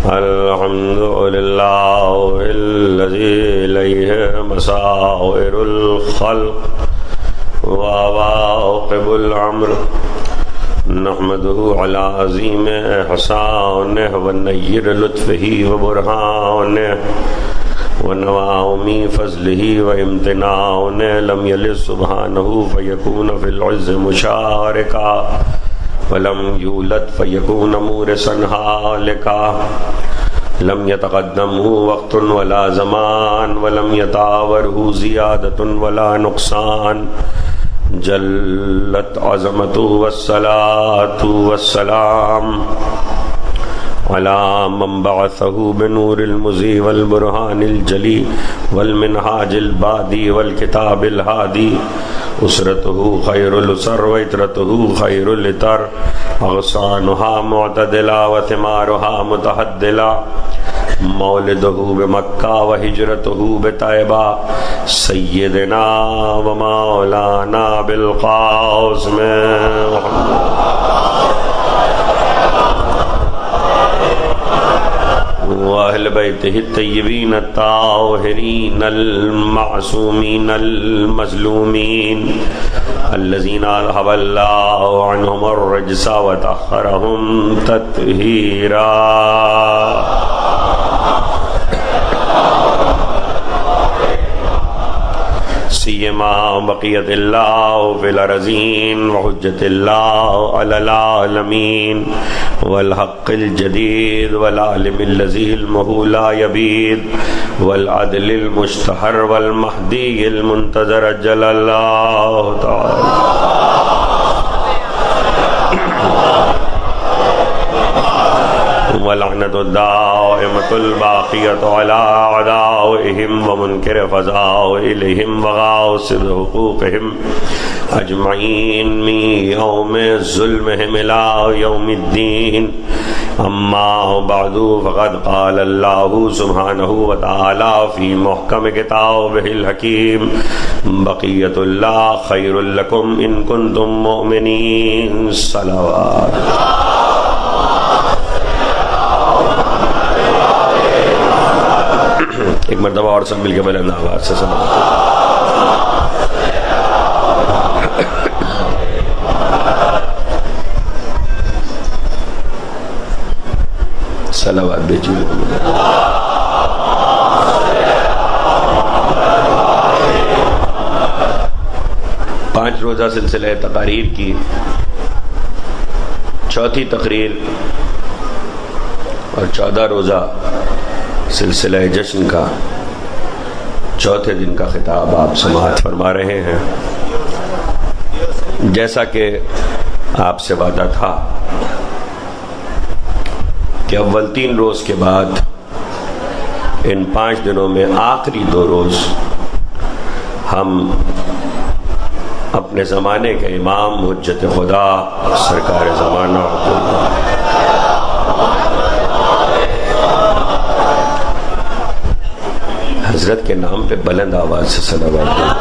الحمد لله الذي إليه مسائر الخلق وواقب الأمر نحمده على عظيم إحسانه ونير لطفه وبرهانه ونواعم فضله وامتنانه لم يلد سبحانه فيكون في العز مشاركا ولم يولد فيكون مورثا هالكا لم يتقدمه وقت ولا زمان ولم يتعاوره زيادة ولا نقصان جلت عظمته والصلاة والسلام على من بعثه بنور المزي والبرهان الجلي والمنهاج البادي والكتاب الهادي أسرته خير الأسر وإترته خير الإتر أغصانها معتدلا وثمارها متهدلا مولده بمكة وهجرته بطيبة سيدنا ومولانا بالقاسم وأهل بيته الطيبين الطاهرين المعصومين المظلومين الذين أذهب الله عنهم الرجس وطهرهم تطهيرا سيما بقية الله في الأرضين وحجة الله على العالمين والحق الجديد والعالم الذي علمه لا يبيد والعدل المشتهر والمهدي المنتظر جل الله تعالى ولعنة الدائمة الباقية على أعدائهم ومنكر فضائلهم وغاصب حقوقهم أجمعين من يوم ظلمهم إلى يوم الدين أما بعد فقد قال الله سبحانه وتعالى في محكم كتابه الحكيم بقية الله خير لكم إن كنتم مؤمنين صلوات ایک مرتبہ اور سب مل کے بلند آواز سے صلوات بیچیے پانچ روزہ سلسلہ تقاریر کی چوتھی تقریر اور 14 روزہ سلسلہ جشن کا چوتھے دن کا خطاب آپ سماعت فرما رہے ہیں جیسا کہ آپ سے وعدہ تھا کہ اول 3 روز کے بعد ان 5 دنوں میں آخری 2 روز ہم اپنے زمانے کے امام حجت خدا سرکار زمانہ حضرت کے نام پہ بلند آواز سے صلوات دیں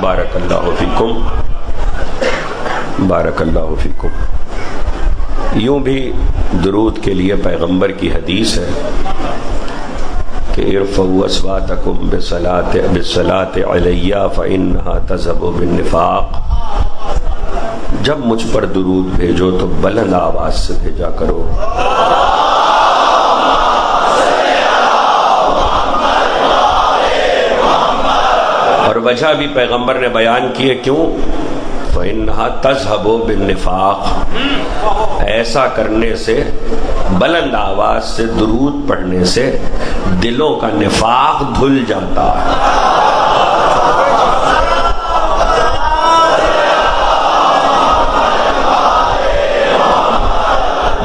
بارک اللہ فیکم بارک اللہ فیکم یوں بھی درود کے لیے پیغمبر کی حدیث ہے کہ ارفعوا اصواتکم بالصلاۃ علیہ فانھا تذھب بالنفاق جب مجھ پر درود بھیجو تو بلند آواز سے بھیجا کرو اور وجہ بھی پیغمبر نے بیان کی ہے کیوں فَإِنَّهَا تَذْهَبُ بِالنِّفَاقِ ایسا کرنے سے بلند آواز سے درود پڑھنے سے دلوں کا نفاق دھل جاتا ہے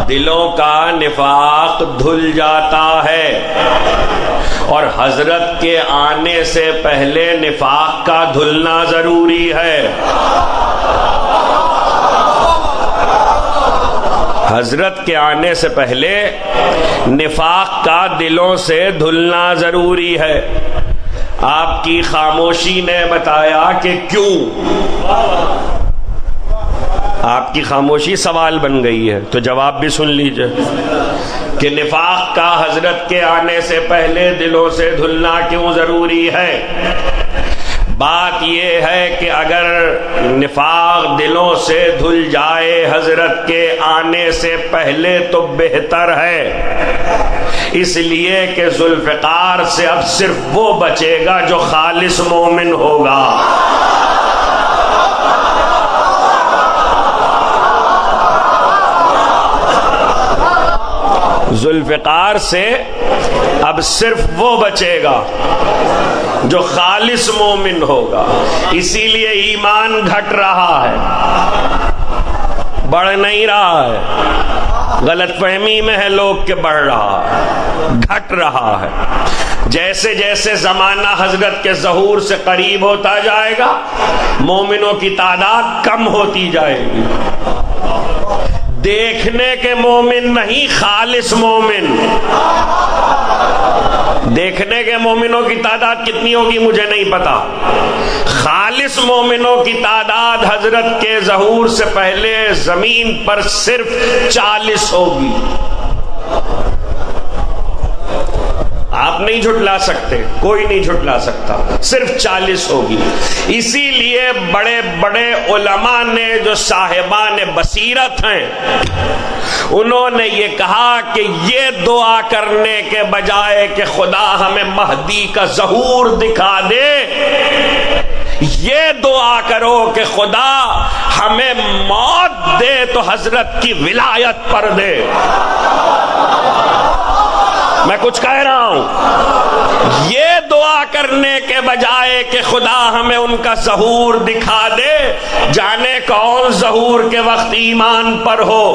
دلوں کا نفاق دھل جاتا ہے اور حضرت کے آنے سے پہلے نفاق کا دھلنا ضروری ہے حضرت کے آنے سے پہلے نفاق کا دلوں سے دھلنا ضروری ہے آپ کی خاموشی نے بتایا کہ کیوں آپ کی خاموشی سوال بن گئی ہے تو جواب بھی سن لیجئے کہ نفاق کا حضرت کے آنے سے پہلے دلوں سے دھلنا کیوں ضروری ہے؟ بات یہ ہے کہ اگر نفاق دلوں سے دھل جائے حضرت کے آنے سے پہلے تو بہتر ہے، اس لیے کہ ذوالفقار سے اب صرف وہ بچے گا جو خالص مومن ہوگا۔ ذوالفقار سے اب صرف وہ بچے گا جو خالص مومن ہوگا، اسی لیے ایمان گھٹ رہا ہے، بڑھ نہیں رہا ہے۔ غلط فہمی میں ہے لوگ کہ بڑھ رہا ہے، گھٹ رہا ہے۔ جیسے جیسے زمانہ حضرت کے ظہور سے قریب ہوتا جائے گا مومنوں کی تعداد کم ہوتی جائے گی۔ دیکھنے کے مومن نہیں، خالص مومن۔ دیکھنے کے مومنوں کی تعداد کتنی ہوگی مجھے نہیں پتا، خالص مومنوں کی تعداد حضرت کے ظہور سے پہلے زمین پر صرف 40 ہوگی۔ آپ نہیں جھٹلا سکتے، کوئی نہیں جھٹلا سکتا، صرف 40 ہوگی۔ اسی لیے بڑے بڑے علماء نے جو صاحبان بصیرت ہیں انہوں نے یہ کہا کہ یہ دعا کرنے کے بجائے کہ خدا ہمیں مہدی کا ظہور دکھا دے، یہ دعا کرو کہ خدا ہمیں موت دے تو حضرت کی ولایت پر دے۔ میں کچھ کہہ رہا ہوں، یہ دعا کرنے کے بجائے کہ خدا ہمیں ان کا ظہور دکھا دے، جانے کون ظہور کے وقت ایمان پر ہو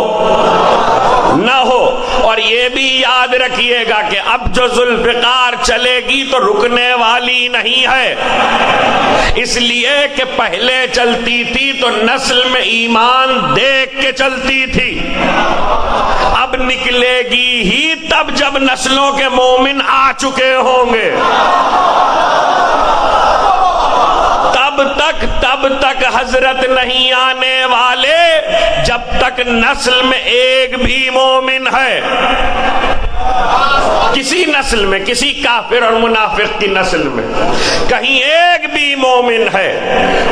نہ ہو۔ اور یہ بھی یاد رکھیے گا کہ اب جو ذوالفقار چلے گی تو رکنے والی نہیں ہے، اس لیے کہ پہلے چلتی تھی تو نسل میں ایمان دیکھ کے چلتی تھی، اب نکلے گی ہی تب جب نسلوں کے مومن آ چکے ہوں گے۔ تب تک حضرت نہیں آنے والے جب تک نسل میں ایک بھی مومن ہے۔ کسی نسل میں، کسی کافر اور منافق کی نسل میں کہیں ایک بھی مومن ہے،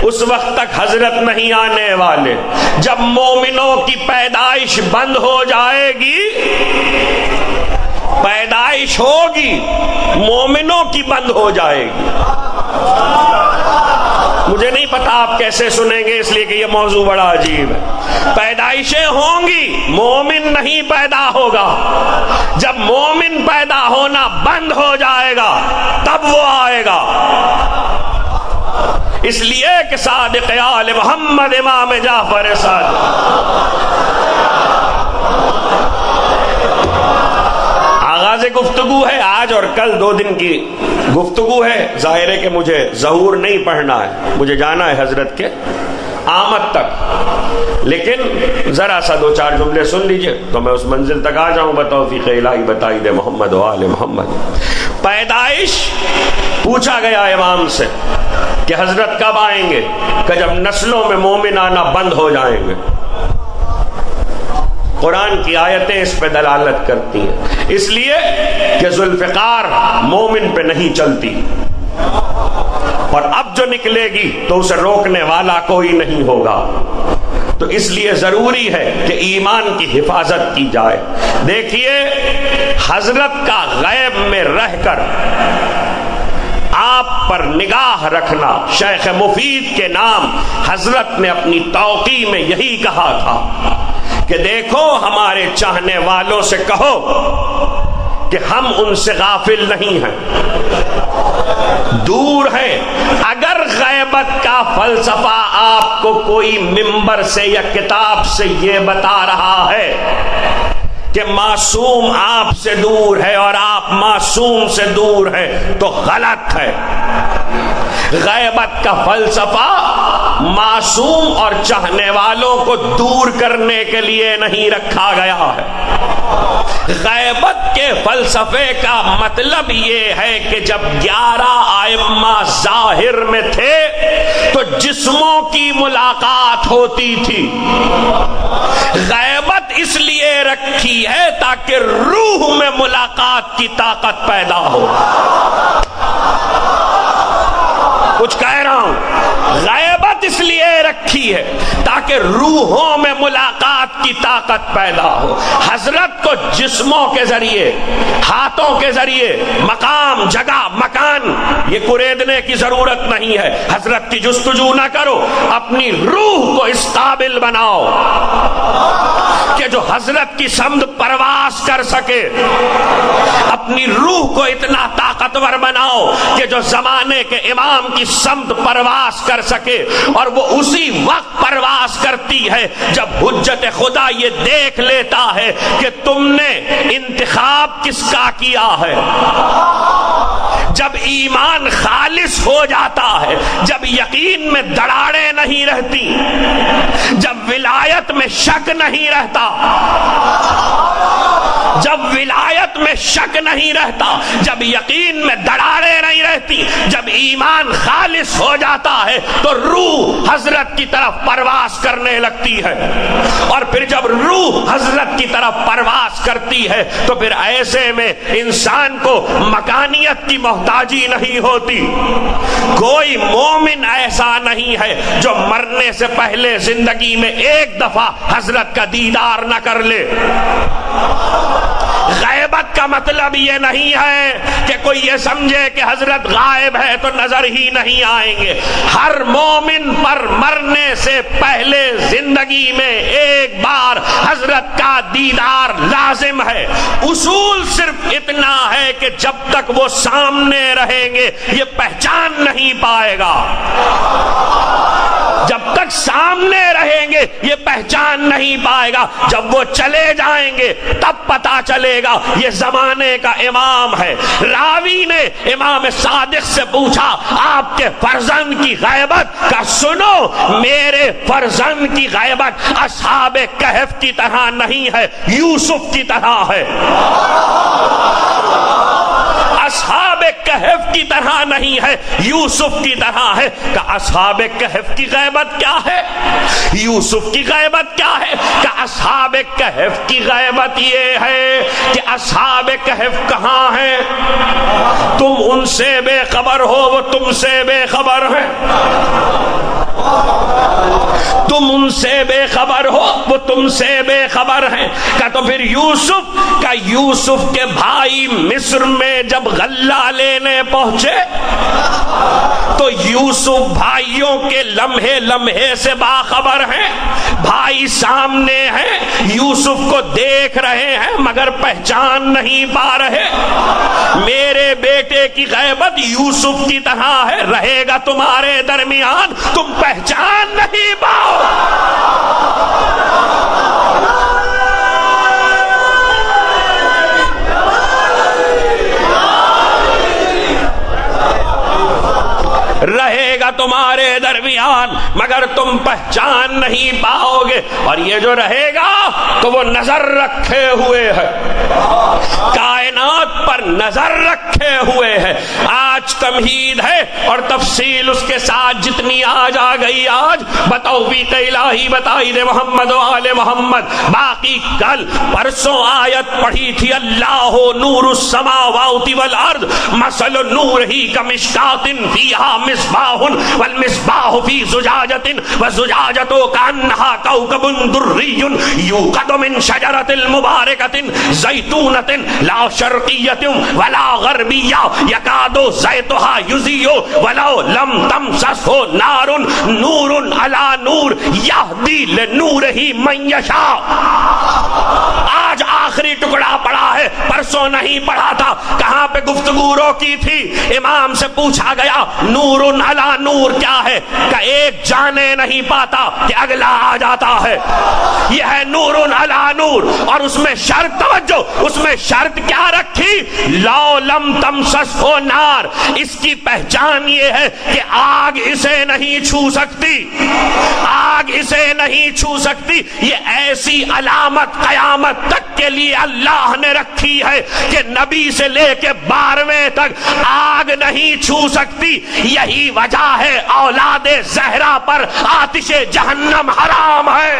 اس وقت تک حضرت نہیں آنے والے۔ جب مومنوں کی پیدائش بند ہو جائے گی، پیدائش ہوگی مومنوں کی بند ہو جائے گی۔ مجھے نہیں پتا آپ کیسے سنیں گے، اس لیے کہ یہ موضوع بڑا عجیب ہے۔ پیدائشیں ہوں گی، مومن نہیں پیدا ہوگا۔ جب مومن پیدا ہونا بند ہو جائے گا تب وہ آئے گا۔ اس لیے کہ صادق آل محمد امام جعفر صادق آغاز گفتگو ہے آج اور کل، 2 دن کی گفتگو ہے۔ ظاہر ہے کہ مجھے ظہور نہیں پڑھنا ہے، مجھے جانا ہے حضرت کے آمد تک، لیکن ذرا سا 2-4 جملے سن لیجئے تو میں اس منزل تک آ جاؤں۔ بتوفیق الہی بتائی دے محمد و آل محمد۔ پیدائش پوچھا گیا امام سے کہ حضرت کب آئیں گے؟ کہ جب نسلوں میں مومن آنا بند ہو جائیں گے۔ قرآن کی آیتیں اس پہ دلالت کرتی ہیں، اس لیے کہ ذوالفقار مومن پہ نہیں چلتی، اور اب جو نکلے گی تو اسے روکنے والا کوئی نہیں ہوگا۔ تو اس لیے ضروری ہے کہ ایمان کی حفاظت کی جائے۔ دیکھیے حضرت کا غیب میں رہ کر آپ پر نگاہ رکھنا، شیخ مفید کے نام حضرت نے اپنی توقی میں یہی کہا تھا کہ دیکھو ہمارے چاہنے والوں سے کہو کہ ہم ان سے غافل نہیں ہیں، دور ہیں۔ اگر غیبت کا فلسفہ آپ کو کوئی ممبر سے یا کتاب سے یہ بتا رہا ہے کہ معصوم آپ سے دور ہے اور آپ معصوم سے دور ہیں تو غلط ہے۔ غیبت کا فلسفہ معصوم اور چاہنے والوں کو دور کرنے کے لیے نہیں رکھا گیا ہے۔ غیبت کے فلسفے کا مطلب یہ ہے کہ جب 11 ائمہ ظاہر میں تھے تو جسموں کی ملاقات ہوتی تھی۔ غیبت اس لیے رکھی ہے تاکہ روح میں ملاقات کی طاقت پیدا ہو۔ کچھ کہہ رہا ہوں، غیبت اس لیے رکھی ہے تاکہ روحوں میں ملاقات کی طاقت پیدا ہو۔ حضرت کو جسموں کے ذریعے، ہاتھوں کے ذریعے مقام، جگہ، مکان یہ کریدنے کی ضرورت نہیں ہے۔ حضرت کی جستجو نہ کرو، اپنی روح کو اس قابل بناؤ کہ جو حضرت کی سمت پرواز کر سکے۔ اپنی روح کو اتنا طاقتور بناؤ کہ جو زمانے کے امام کی سمت پرواز کر سکے، اور وہ اسی وقت پرواز کرتی ہے جب حجت خدا یہ دیکھ لیتا ہے کہ تم نے انتخاب کس کا کیا ہے۔ جب ایمان خالص ہو جاتا ہے، جب یقین میں دراڑیں نہیں رہتی، جب ولایت میں شک نہیں رہتا، جب ولایت میں شک نہیں رہتا، جب یقین میں دراڑیں نہیں رہتی، جب ایمان خالص ہو جاتا ہے تو روح حضرت کی طرف پرواز کرنے لگتی ہے۔ اور پھر جب روح حضرت کی طرف پرواز کرتی ہے تو پھر ایسے میں انسان کو مکانیت کی محتاجی نہیں ہوتی۔ کوئی مومن ایسا نہیں ہے جو مرنے سے پہلے زندگی میں ایک دفعہ حضرت کا دیدار نہ کر لے۔ غیبت کا مطلب یہ نہیں ہے کہ کوئی یہ سمجھے کہ حضرت غائب ہے تو نظر ہی نہیں آئیں گے۔ ہر مومن پر مرنے سے پہلے زندگی میں ایک بار حضرت کا دیدار لازم ہے۔ اصول صرف اتنا ہے کہ جب تک وہ سامنے رہیں گے یہ پہچان نہیں پائے گا۔ جب تک سامنے رہیں گے یہ پہچان نہیں پائے گا، جب وہ چلے جائیں گے تب پتا چلے گا یہ زمانے کا امام ہے۔ راوی نے امام صادق سے پوچھا آپ کے فرزند کی غیبت کا، سنو میرے فرزند کی غیبت اصحاب کہف کی طرح نہیں ہے، یوسف کی طرح ہے۔ اصحاب کہف کی طرح نہیں ہے، یوسف کی طرح ہے۔ کہ اصحاب کہف کی غیبت کیا ہے، یوسف کی غیبت کیا ہے؟ کہ اصحاب کہف کی غیبت یہ ہے کہ اصحاب کہف کہاں ہیں؟ تم ان سے بے خبر ہو، وہ تم سے بے خبر ہیں۔ تم ان سے بے خبر ہو، وہ تم سے بے خبر ہیں۔ کہ تو پھر یوسف کا، یوسف کے بھائی مصر میں جب غلہ لینے پہنچے تو یوسف بھائیوں کے لمحے لمحے سے باخبر ہیں۔ بھائی سامنے ہیں، یوسف کو دیکھ رہے ہیں مگر پہچان نہیں پا رہے۔ میرے بیٹے کی غیبت یوسف کی طرح ہے، رہے گا تمہارے درمیان، تم پہچان نہیں پاؤ۔ رہے گا تمہارے درمیان مگر تم پہچان نہیں پاؤ گے۔ اور یہ جو رہے گا تو وہ نظر رکھے ہوئے ہے، کائنات پر نظر رکھے ہوئے ہے۔ آج تمہید ہے اور تفصیل اس کے ساتھ جتنی آج آ گئی، آج بتوفیق الہی بتائی دے محمد و آل محمد۔ باقی کل پرسوں آیت پڑھی تھی، اللہ نور السماوات والارض مثل نور ہی کمشکات فیہا مصباح والمصباح فی زجاجۃ والزجاجۃ کأنہا کوکب دری یوقد من شجرۃ مبارکۃ زیتونۃ لا شرقیۃ ولا غربیہ یکاد زیتها یضیء ولو لم تمسسہ نار نور علی نور یہدی لنورہ من یشاء۔ آج آخری ٹکڑا پڑا ہے پرسوں نہیں پڑھا تھا، کہاں پہ گفتگو روکی تھی؟ امام سے پوچھا گیا نور علی نور کیا ہے؟ کہ ایک جانے نہیں پاتا کہ اگلا آ جاتا ہے، یہ ہے نور علی نور۔ اور اس میں شرط، توجہ، اس میں شرط کیا رکھی؟ لو لم تمسسہ نار، اس کی پہچان یہ ہے کہ آگ اسے نہیں چھو سکتی، آگ اسے نہیں چھو سکتی۔ یہ ایسی علامت قیامت تک کے لیے اللہ نے رکھی ہے کہ نبی سے لے کے 12ویں تک آگ نہیں چھو سکتی۔ یہی وجہ ہے اولاد زہرا پر آتش جہنم حرام ہے۔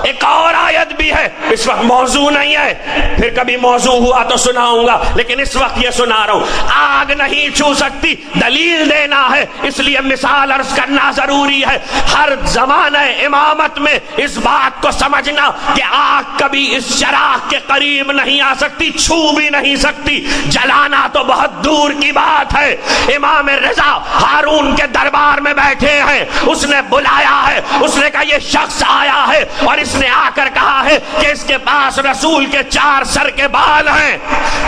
ایک اور آیت بھی ہے، اس وقت موضوع نہیں ہے، پھر کبھی موضوع ہوا تو سناؤں گا، لیکن اس وقت یہ سنا رہا ہوں۔ آگ نہیں چھو سکتی، دلیل دینا ہے، اس لیے مثال عرض کرنا ضروری ہے۔ ہر زمانہ امامت میں اس بات کو سمجھنا کہ آگ کبھی اس چراغ کے قریب نہیں آ سکتی، چھو بھی نہیں سکتی، جلانا تو بہت دور کی بات ہے۔ امام رضا ہارون کے دربار میں بیٹھے ہیں، اس نے بلایا ہے، اس نے کہا یہ شخص آیا ہے اور اس نے آ کر کہا ہے کہ اس کے پاس رسول کے 4 سر کے بال ہیں،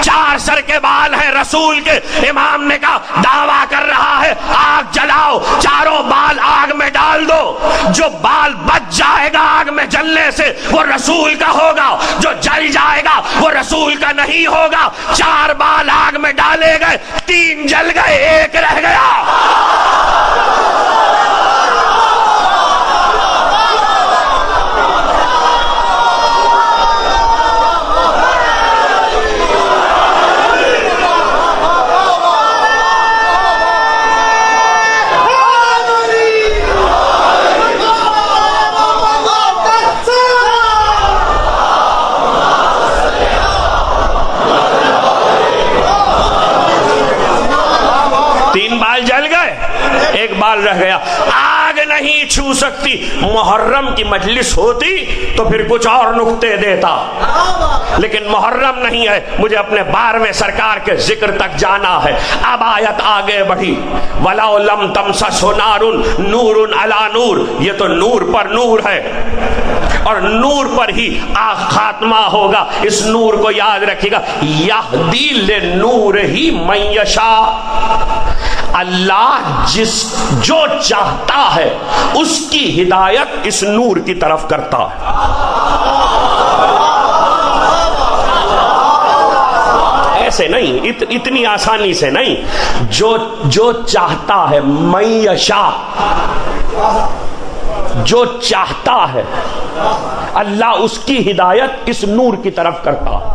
4 سر کے بال ہیں رسول کے۔ امام نے کہا دعویٰ کر رہا ہے آگ جلاؤ، 4 بال آگ میں ڈال دو، جو بال بچ جائے گا آگ میں جلنے سے وہ رسول کا ہوگا، جو جل جائے گا وہ رسول کا نہیں ہوگا۔ 4 بال آگ میں ڈالے گئے، 3 جل گئے، 1 رہ گیا۔ بال رہ گیا۔ آگ نہیں چھو سکتی۔ محرم کی مجلس ہوتی تو پھر کچھ اور نقطے دیتا، لیکن محرم نہیں ہے، مجھے اپنے 12ویں سرکار کے ذکر تک جانا ہے۔ اب آیت آگے بڑھی، وَلَوْ لَمْ تَمْسَسْهُ نَارٌ نُورٌ عَلَى نُور، یہ تو نور پر نور ہے اور نور پر ہی خاتمہ ہوگا۔ اس نور کو یاد رکھیے گا، یہدی لنورہ من یشاء، اللہ جو چاہتا ہے اس کی ہدایت اس نور کی طرف کرتا ہے۔ ایسے نہیں، اتنی آسانی سے نہیں، جو چاہتا ہے، من یشاء، جو چاہتا ہے اللہ اس کی ہدایت اس نور کی طرف کرتا ہے۔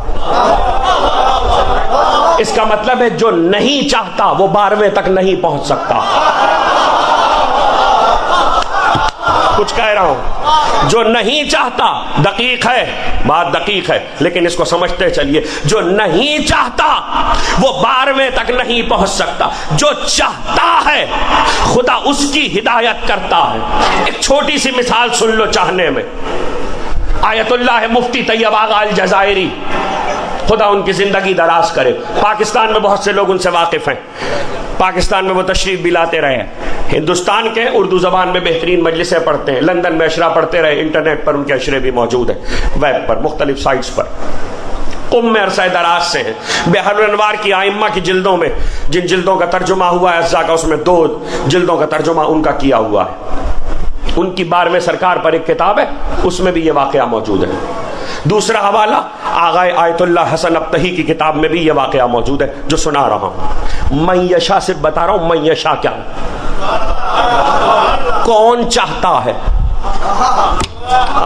اس کا مطلب ہے جو نہیں چاہتا وہ 12ویں تک نہیں پہنچ سکتا۔ کچھ کہہ رہا ہوں، جو نہیں چاہتا، دقیق ہے، بات دقیق ہے، لیکن اس کو سمجھتے چلیے، جو نہیں چاہتا وہ 12ویں تک نہیں پہنچ سکتا، جو چاہتا ہے خدا اس کی ہدایت کرتا ہے۔ ایک چھوٹی سی مثال سن لو چاہنے میں۔ آیت اللہ مفتی طیب آغا الجزائری، خدا ان کی زندگی دراز کرے، پاکستان میں بہت سے لوگ ان سے واقف ہیں، پاکستان میں وہ تشریف بھی لاتے رہے ہیں، ہندوستان کے اردو زبان میں بہترین مجلسیں پڑھتے ہیں، لندن میں اشرا پڑھتے رہے، انٹرنیٹ پر ان کے اشرے بھی موجود ہیں، ویب پر، مختلف سائٹس پر۔ قم میں عرصہ دراز سے ہیں، بحر الانوار کی آئمہ کی جلدوں میں، جن جلدوں کا ترجمہ ہوا ہے اجزاء کا، اس میں 2 جلدوں کا ترجمہ ان کا کیا ہوا ہے۔ ان کی 12ویں سرکار پر ایک کتاب ہے، اس میں بھی یہ واقعہ موجود ہے۔ دوسرا حوالہ آغا آیت اللہ حسن ابتہی کی کتاب میں بھی یہ واقعہ موجود ہے جو سنا رہا ہوں۔ من یشاء صرف بتا رہا ہوں، من یشاء کیا ہے، کون چاہتا ہے۔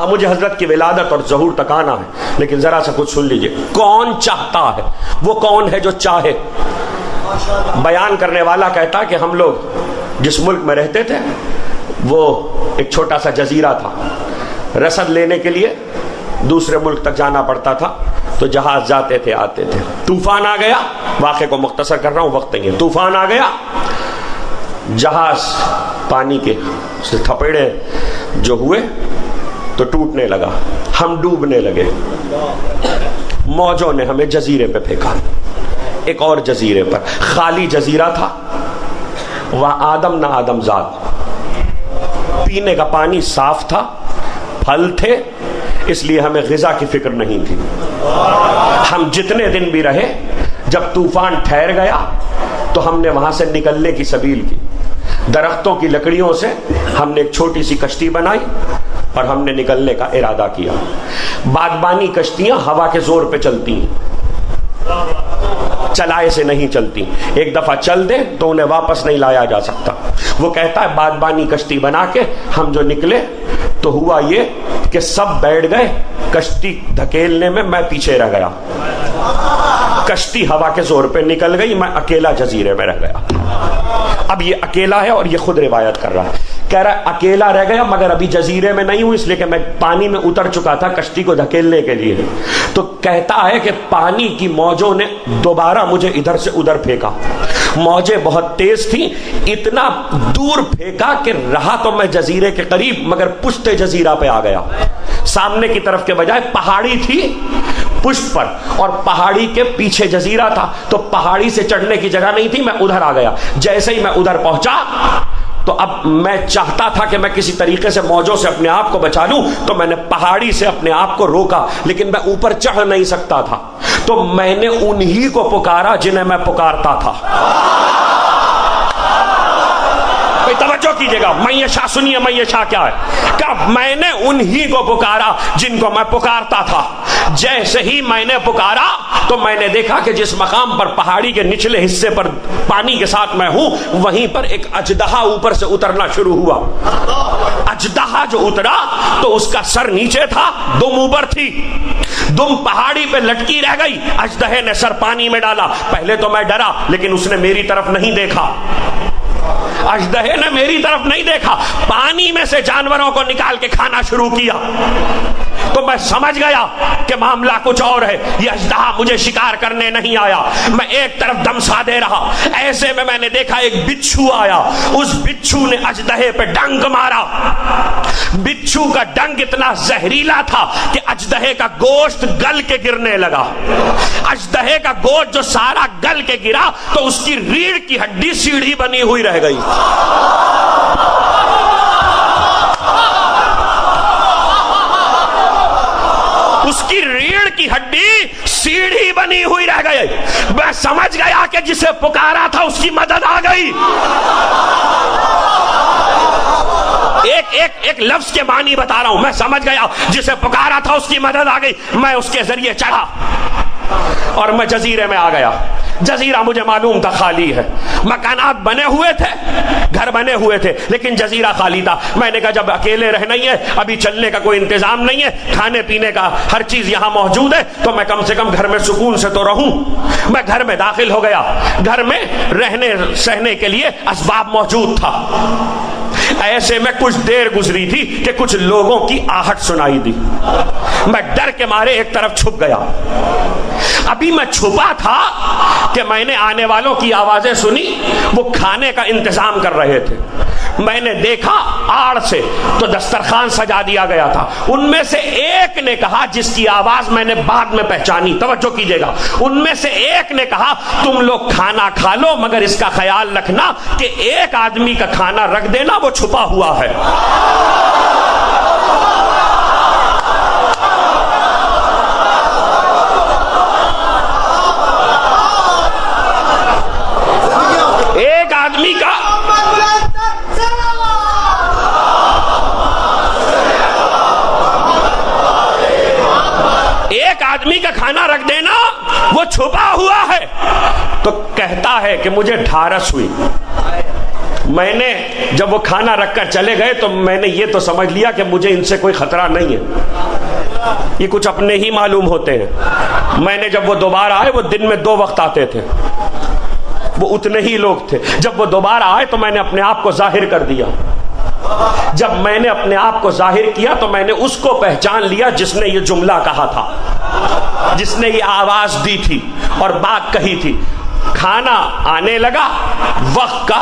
مجھے حضرت کی ولادت اور ظہور تک آنا ہے، لیکن ذرا سا کچھ سن لیجئے۔ کون چاہتا ہے، وہ کون ہے جو چاہے۔ بیان کرنے والا کہتا ہے کہ ہم لوگ جس ملک میں رہتے تھے وہ ایک چھوٹا سا جزیرہ تھا، رسد لینے کے لیے دوسرے ملک تک جانا پڑتا تھا تو جہاز جاتے تھے آتے تھے۔ طوفان آ گیا، واقعے کو مختصر کر رہا ہوں، وقت نہیں ہے۔ طوفان آ گیا، جہاز پانی کے تھپیڑے جو ہوئے تو ٹوٹنے لگا، ہم ڈوبنے لگے، موجوں نے ہمیں جزیرے پہ پھینکا، ایک اور جزیرے پر، خالی جزیرہ تھا، وہاں آدم نہ آدم زاد، پینے کا پانی صاف تھا، پھل تھے، اس لیے ہمیں غذا کی فکر نہیں تھی۔ ہم جتنے دن بھی رہے، جب طوفان ٹھہر گیا تو ہم نے وہاں سے نکلنے کی سبیل کی۔ درختوں کی لکڑیوں سے ہم نے ایک چھوٹی سی کشتی بنائی اور ہم نے نکلنے کا ارادہ کیا۔ بادبانی کشتیاں ہوا کے زور پہ چلتی ہیں، چلائے سے نہیں چلتی۔ ایک دفعہ چل دیں تو انہیں واپس نہیں لایا جا سکتا۔ وہ کہتا ہے بادبانی کشتی بنا کے ہم جو نکلے تو ہوا یہ کہ سب بیٹھ گئے، کشتی دھکیلنے میں پیچھے رہ گیا، کشتی ہوا کے زور پہ نکل گئی، میں اکیلا جزیرے میں رہ گیا۔ اب یہ اکیلا ہے اور یہ خود روایت کر رہا ہے، کہہ رہا ہے اکیلا رہ گیا مگر ابھی جزیرے میں نہیں ہوں، اس لیے کہ میں پانی میں اتر چکا تھا کشتی کو دھکیلنے کے لیے۔ تو کہتا ہے کہ پانی کی موجوں نے دوبارہ مجھے ادھر سے ادھر پھینکا، موجیں بہت تیز تھیں، اتنا دور پھینکا کہ رہا تو میں جزیرے کے قریب مگر پشت جزیرہ پہ آ گیا۔ سامنے کی طرف کے بجائے پہاڑی تھی پشت پر اور پہاڑی کے پیچھے جزیرہ تھا، تو پہاڑی سے چڑھنے کی جگہ نہیں تھی، میں ادھر آ گیا۔ جیسے ہی میں ادھر پہنچا تو اب میں چاہتا تھا کہ میں کسی طریقے سے موجوں سے اپنے آپ کو بچا لوں، تو میں نے پہاڑی سے اپنے آپ کو روکا، لیکن میں اوپر چڑھ نہیں سکتا تھا، تو میں نے انہی کو پکارا جنہیں میں پکارتا تھا۔ توجہ کیجئے گا، معیشہ سنیے، معیشہ کیا ہے؟ کہ میں نے انہی کو پکارا جن کو میں پکارتا تھا۔ جیسے ہی میں نے پکارا تو میں نے دیکھا کہ جس مقام پر پہاڑی کے نچلے حصے پر پانی کے ساتھ میں ہوں، وہیں پر ایک اژدہا اوپر سے اترنا شروع ہوا۔ اژدہا جو اترا تو اس کا سر نیچے تھا، دم اوپر تھی، دم پہاڑی پہ لٹکی رہ گئی۔ اژدہے نے سر پانی میں ڈالا، پہلے تو میں ڈرا لیکن اس نے میری طرف نہیں دیکھا، اژدہے نے میری طرف نہیں دیکھا، پانی میں سے جانوروں کو نکال کے کھانا شروع کیا۔ تو میں سمجھ گیا کہ معاملہ کچھ اور ہے، یہ اژدہا مجھے شکار کرنے نہیں آیا۔ میں ایک طرف دمسا دے رہا، ایسے میں نے دیکھا ایک بچھو آیا، اس بچھو نے اژدہے پہ ڈنک مارا۔ بچھو کا ڈنک اتنا زہریلا تھا کہ اژدہے کا گوشت گل کے گرنے لگا۔ اژدہے کا گوشت جو سارا گل کے گرا تو اس کی ریڑھ کی ہڈی سیڑھی بنی ہوئی رہ گئی۔ اس کی ریڑھ کی ہڈی سیڑھی بنی ہوئی رہ گئی۔ میں سمجھ گیا کہ جسے پکارا تھا اس کی مدد آ گئی۔ ایک لفظ کے معنی بتا رہا ہوں، میں سمجھ گیا جسے پکارا تھا اس کی مدد آ گئی۔ میں اس کے ذریعے چڑھا اور میں جزیرے میں آ گیا۔ جزیرہ مجھے معلوم تھا خالی ہے، مکانات بنے ہوئے تھے، گھر بنے ہوئے تھے، لیکن جزیرہ خالی تھا۔ میں نے کہا جب اکیلے رہنا ہی ہے، ابھی چلنے کا کوئی انتظام نہیں ہے، کھانے پینے کا ہر چیز یہاں موجود ہے، تو میں کم سے کم گھر میں سکون سے تو رہوں۔ میں گھر میں داخل ہو گیا، گھر میں رہنے سہنے کے لیے اسباب موجود تھا۔ ایسے میں کچھ دیر گزری تھی کہ کچھ لوگوں کی آہٹ سنائی دی۔ میں ڈر کے مارے ایک طرف چھپ گیا۔ ابھی میں چھپا تھا کہ میں نے آنے والوں کی آوازیں سنی، وہ کھانے کا انتظام کر رہے تھے۔ میں نے دیکھا آڑ سے تو دسترخوان سجا دیا گیا تھا۔ ان میں سے ایک نے کہا، جس کی آواز میں نے بعد میں پہچانی، توجہ کیجئے گا، ان میں سے ایک نے کہا تم لوگ کھانا کھا لو مگر اس کا خیال رکھنا کہ ایک آدمی کا کھانا رکھ دینا، وہ چھپا ہوا ہے۔ ایک آدمی کا کھانا رکھ دینا، وہ چھپا ہوا ہے۔ تو کہتا ہے کہ مجھے ڈھارس ہوئی، میں نے جب وہ کھانا رکھ کر چلے گئے تو میں نے یہ تو سمجھ لیا کہ مجھے ان سے کوئی خطرہ نہیں ہے، یہ کچھ اپنے ہی معلوم ہوتے ہیں۔ میں نے جب وہ دوبارہ آئے، وہ دن میں 2 وقت آتے تھے، وہ اتنے ہی لوگ تھے۔ جب وہ دوبارہ آئے تو میں نے اپنے آپ کو ظاہر کر دیا۔ جب میں نے اپنے آپ کو ظاہر کیا تو میں نے اس کو پہچان لیا جس نے یہ جملہ کہا تھا، جس نے یہ آواز دی تھی اور بات کہی تھی۔ کھانا آنے لگا، وقت کا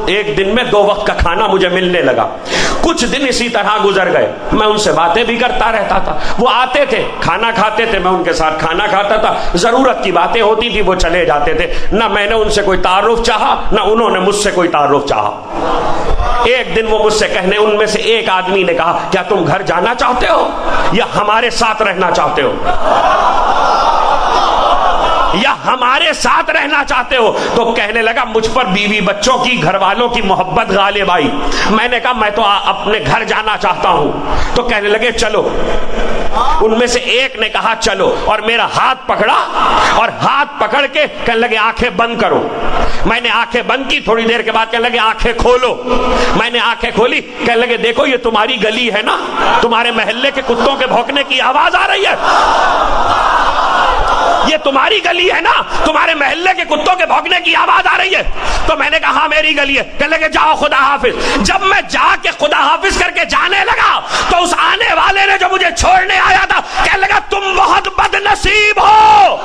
ایک دن میں 2 وقت کا کھانا مجھے ملنے لگا۔ کچھ دن اسی طرح گزر گئے، میں ان سے باتیں بھی کرتا رہتا تھا، وہ آتے تھے کھانا کھاتے تھے، میں ان کے ساتھ کھانا کھاتا تھا، ضرورت کی باتیں ہوتی تھی وہ چلے جاتے تھے، نہ میں نے ان سے کوئی تعارف چاہا نہ انہوں نے مجھ سے کوئی تعارف چاہا۔ ایک دن وہ مجھ سے کہنے، ان میں سے ایک آدمی نے کہا کیا تم گھر جانا چاہتے ہو یا ہمارے ساتھ رہنا چاہتے ہو؟ یا ہمارے ساتھ رہنا چاہتے ہو؟ تو کہنے لگا مجھ پر بیوی بچوں کی، گھر والوں کی محبت غالب آئی۔ میں نے کہا میں تو اپنے گھر جانا چاہتا ہوں۔ تو کہنے لگے چلو۔ ان میں سے ایک نے کہا چلو، اور میرا ہاتھ پکڑا اور ہاتھ پکڑ کے کہنے لگے آنکھیں بند کرو۔ میں نے آنکھیں بند کی، تھوڑی دیر کے بعد کہنے لگے آنکھیں کھولو۔ میں نے آنکھیں کھولی، کہنے لگے دیکھو یہ تمہاری گلی ہے نا، تمہارے محلے کے کتوں کے بھونکنے کی آواز آ رہی ہے، یہ تمہاری گلی ہے نا، تمہارے محلے کے کتوں کے بھونکنے کی آواز آ رہی ہے؟ تو میں نے کہا ہاں میری گلی ہے۔ کہنے لگے جاؤ خدا حافظ۔ جب میں جا کے خدا حافظ کر کے جانے لگا تو اس آنے والے نے جو مجھے چھوڑنے آیا تھا کہنے لگا تم بہت بد نصیب ہو۔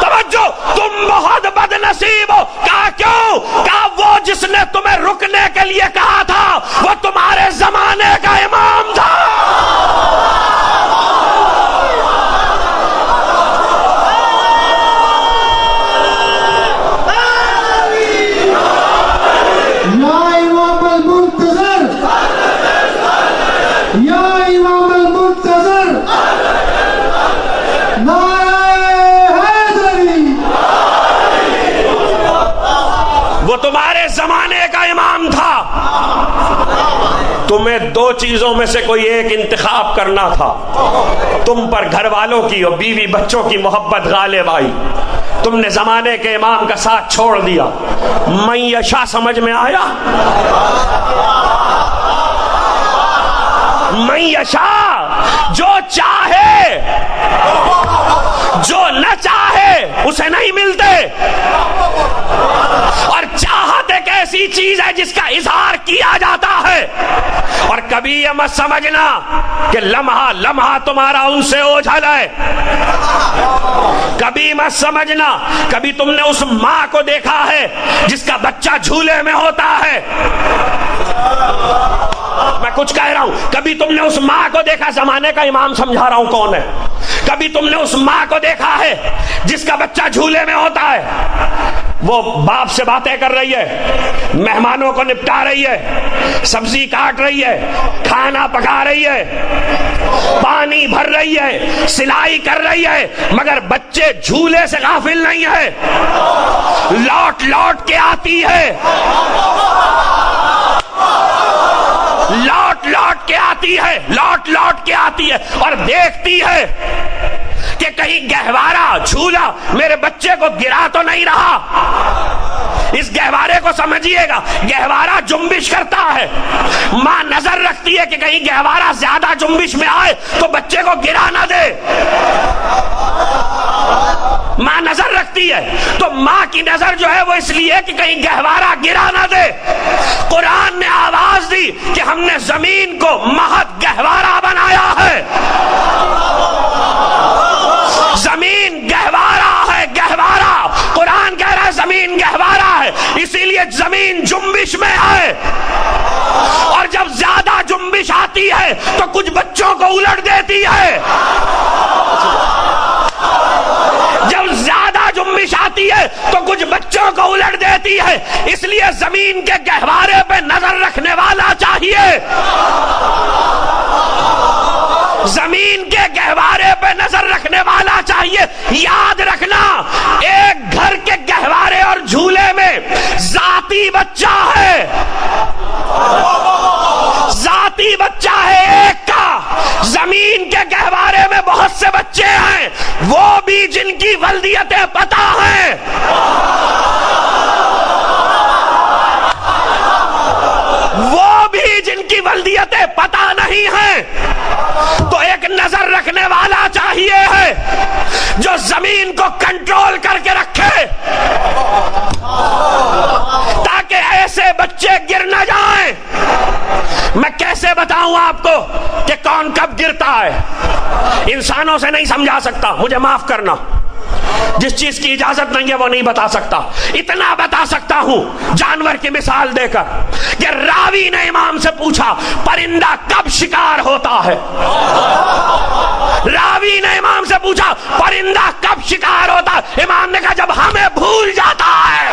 توجہ، تم بہت بد نصیب ہو۔ کہا کیوں؟ کہا وہ جس نے تمہیں رکنے کے لیے کہا تھا وہ تمہارے زمانے کا امام تھا۔ وہ تمہارے زمانے کا امام تھا۔ تمہیں دو چیزوں میں سے کوئی ایک انتخاب کرنا تھا۔ تم پر گھر والوں کی اور بیوی بچوں کی محبت غالب آئی، تم نے زمانے کے امام کا ساتھ چھوڑ دیا۔ من یشاء سمجھ میں آیا؟ من یشاء، جو چاہے، جو نہ چاہے اسے نہیں ملتے۔ اور چاہت ایک ایسی چیز ہے جس کا اظہار کیا جاتا ہے۔ اور کبھی یہ مت سمجھنا کہ لمحہ لمحہ تمہارا ان سے اوجھل ہے۔ کبھی مت سمجھنا، کبھی تم نے اس ماں کو دیکھا ہے جس کا بچہ جھولے میں ہوتا ہے۔ میں کچھ کہہ رہا ہوں، کبھی تم نے اس ماں کو دیکھا، زمانے کا امام سمجھا رہا ہوں کون ہے۔ کبھی تم نے اس ماں کو دیکھا ہے جس کا بچہ جھولے میں ہوتا ہے، وہ باپ سے باتیں کر رہی ہے، مہمانوں کو نپٹا رہی ہے، سبزی کاٹ رہی ہے، کھانا پکا رہی ہے، پانی بھر رہی ہے، سلائی کر رہی ہے، مگر بچے جھولے سے غافل نہیں ہے، لوٹ لوٹ کے آتی ہے، لوٹ لوٹ کے آتی ہے، لوٹ لوٹ کے آتی ہے اور دیکھتی ہے کہ کہیں گہوارہ جھولا میرے بچے کو گرا تو نہیں رہا۔ اس گہوارے کو سمجھیے گا، گہوارہ جنبش کرتا ہے، ماں نظر رکھتی ہے کہ کہیں گہوارہ زیادہ جنبش میں آئے تو بچے کو گرا نہ دے، ماں نظر رکھتی ہے۔ تو ماں کی نظر جو ہے وہ اس لیے کہ کہیں گہوارہ گرا نہ دے۔ قرآن نے آواز دی کہ ہم نے زمین کو مہد گہوارہ بنایا ہے، زمین گہوارہ ہے، گہوارہ۔ قرآن کہہ رہا ہے زمین گہوارہ ہے، اسی لیے زمین جنبش میں ہے، اور جب زیادہ جنبش آتی ہے تو کچھ بچوں کو الٹ دیتی ہے۔ جب زیادہ جنبش آتی ہے تو کچھ بچوں کو الٹ دیتی ہے، اس لیے زمین کے گہوارے پہ نظر رکھنے والا چاہیے، زمین کے گہوارے پہ نظر رکھنے والا چاہیے۔ یاد رکھنا، ایک گھر کے گہوارے اور جھولے میں ذاتی بچہ ہے، ذاتی بچہ ہے ایک کا۔ زمین کے گہوارے میں بہت سے بچے ہیں، وہ بھی جن کی ولدیتیں پتہ ہیں، وہ بھی جن کی ولدیتیں پتہ نہیں ہیں۔ تو ایک نظر رکھنے والا چاہیے ہے جو زمین کو کنٹرول کر کے رکھے تاکہ ایسے بچے گر نہ جائیں۔ میں کیسے بتاؤں آپ کو کہ کون کب گرتا ہے؟ انسانوں سے نہیں سمجھا سکتا، مجھے معاف کرنا، جس چیز کی اجازت نہیں ہے وہ نہیں بتا سکتا۔ اتنا بتا سکتا ہوں جانور کی مثال دے کر کہ راوی نے امام سے پوچھا پرندہ کب شکار ہوتا ہے؟ راوی نے امام سے پوچھا پرندہ کب شکار ہوتا ہے؟ امام نے کہا جب ہمیں بھول جاتا ہے۔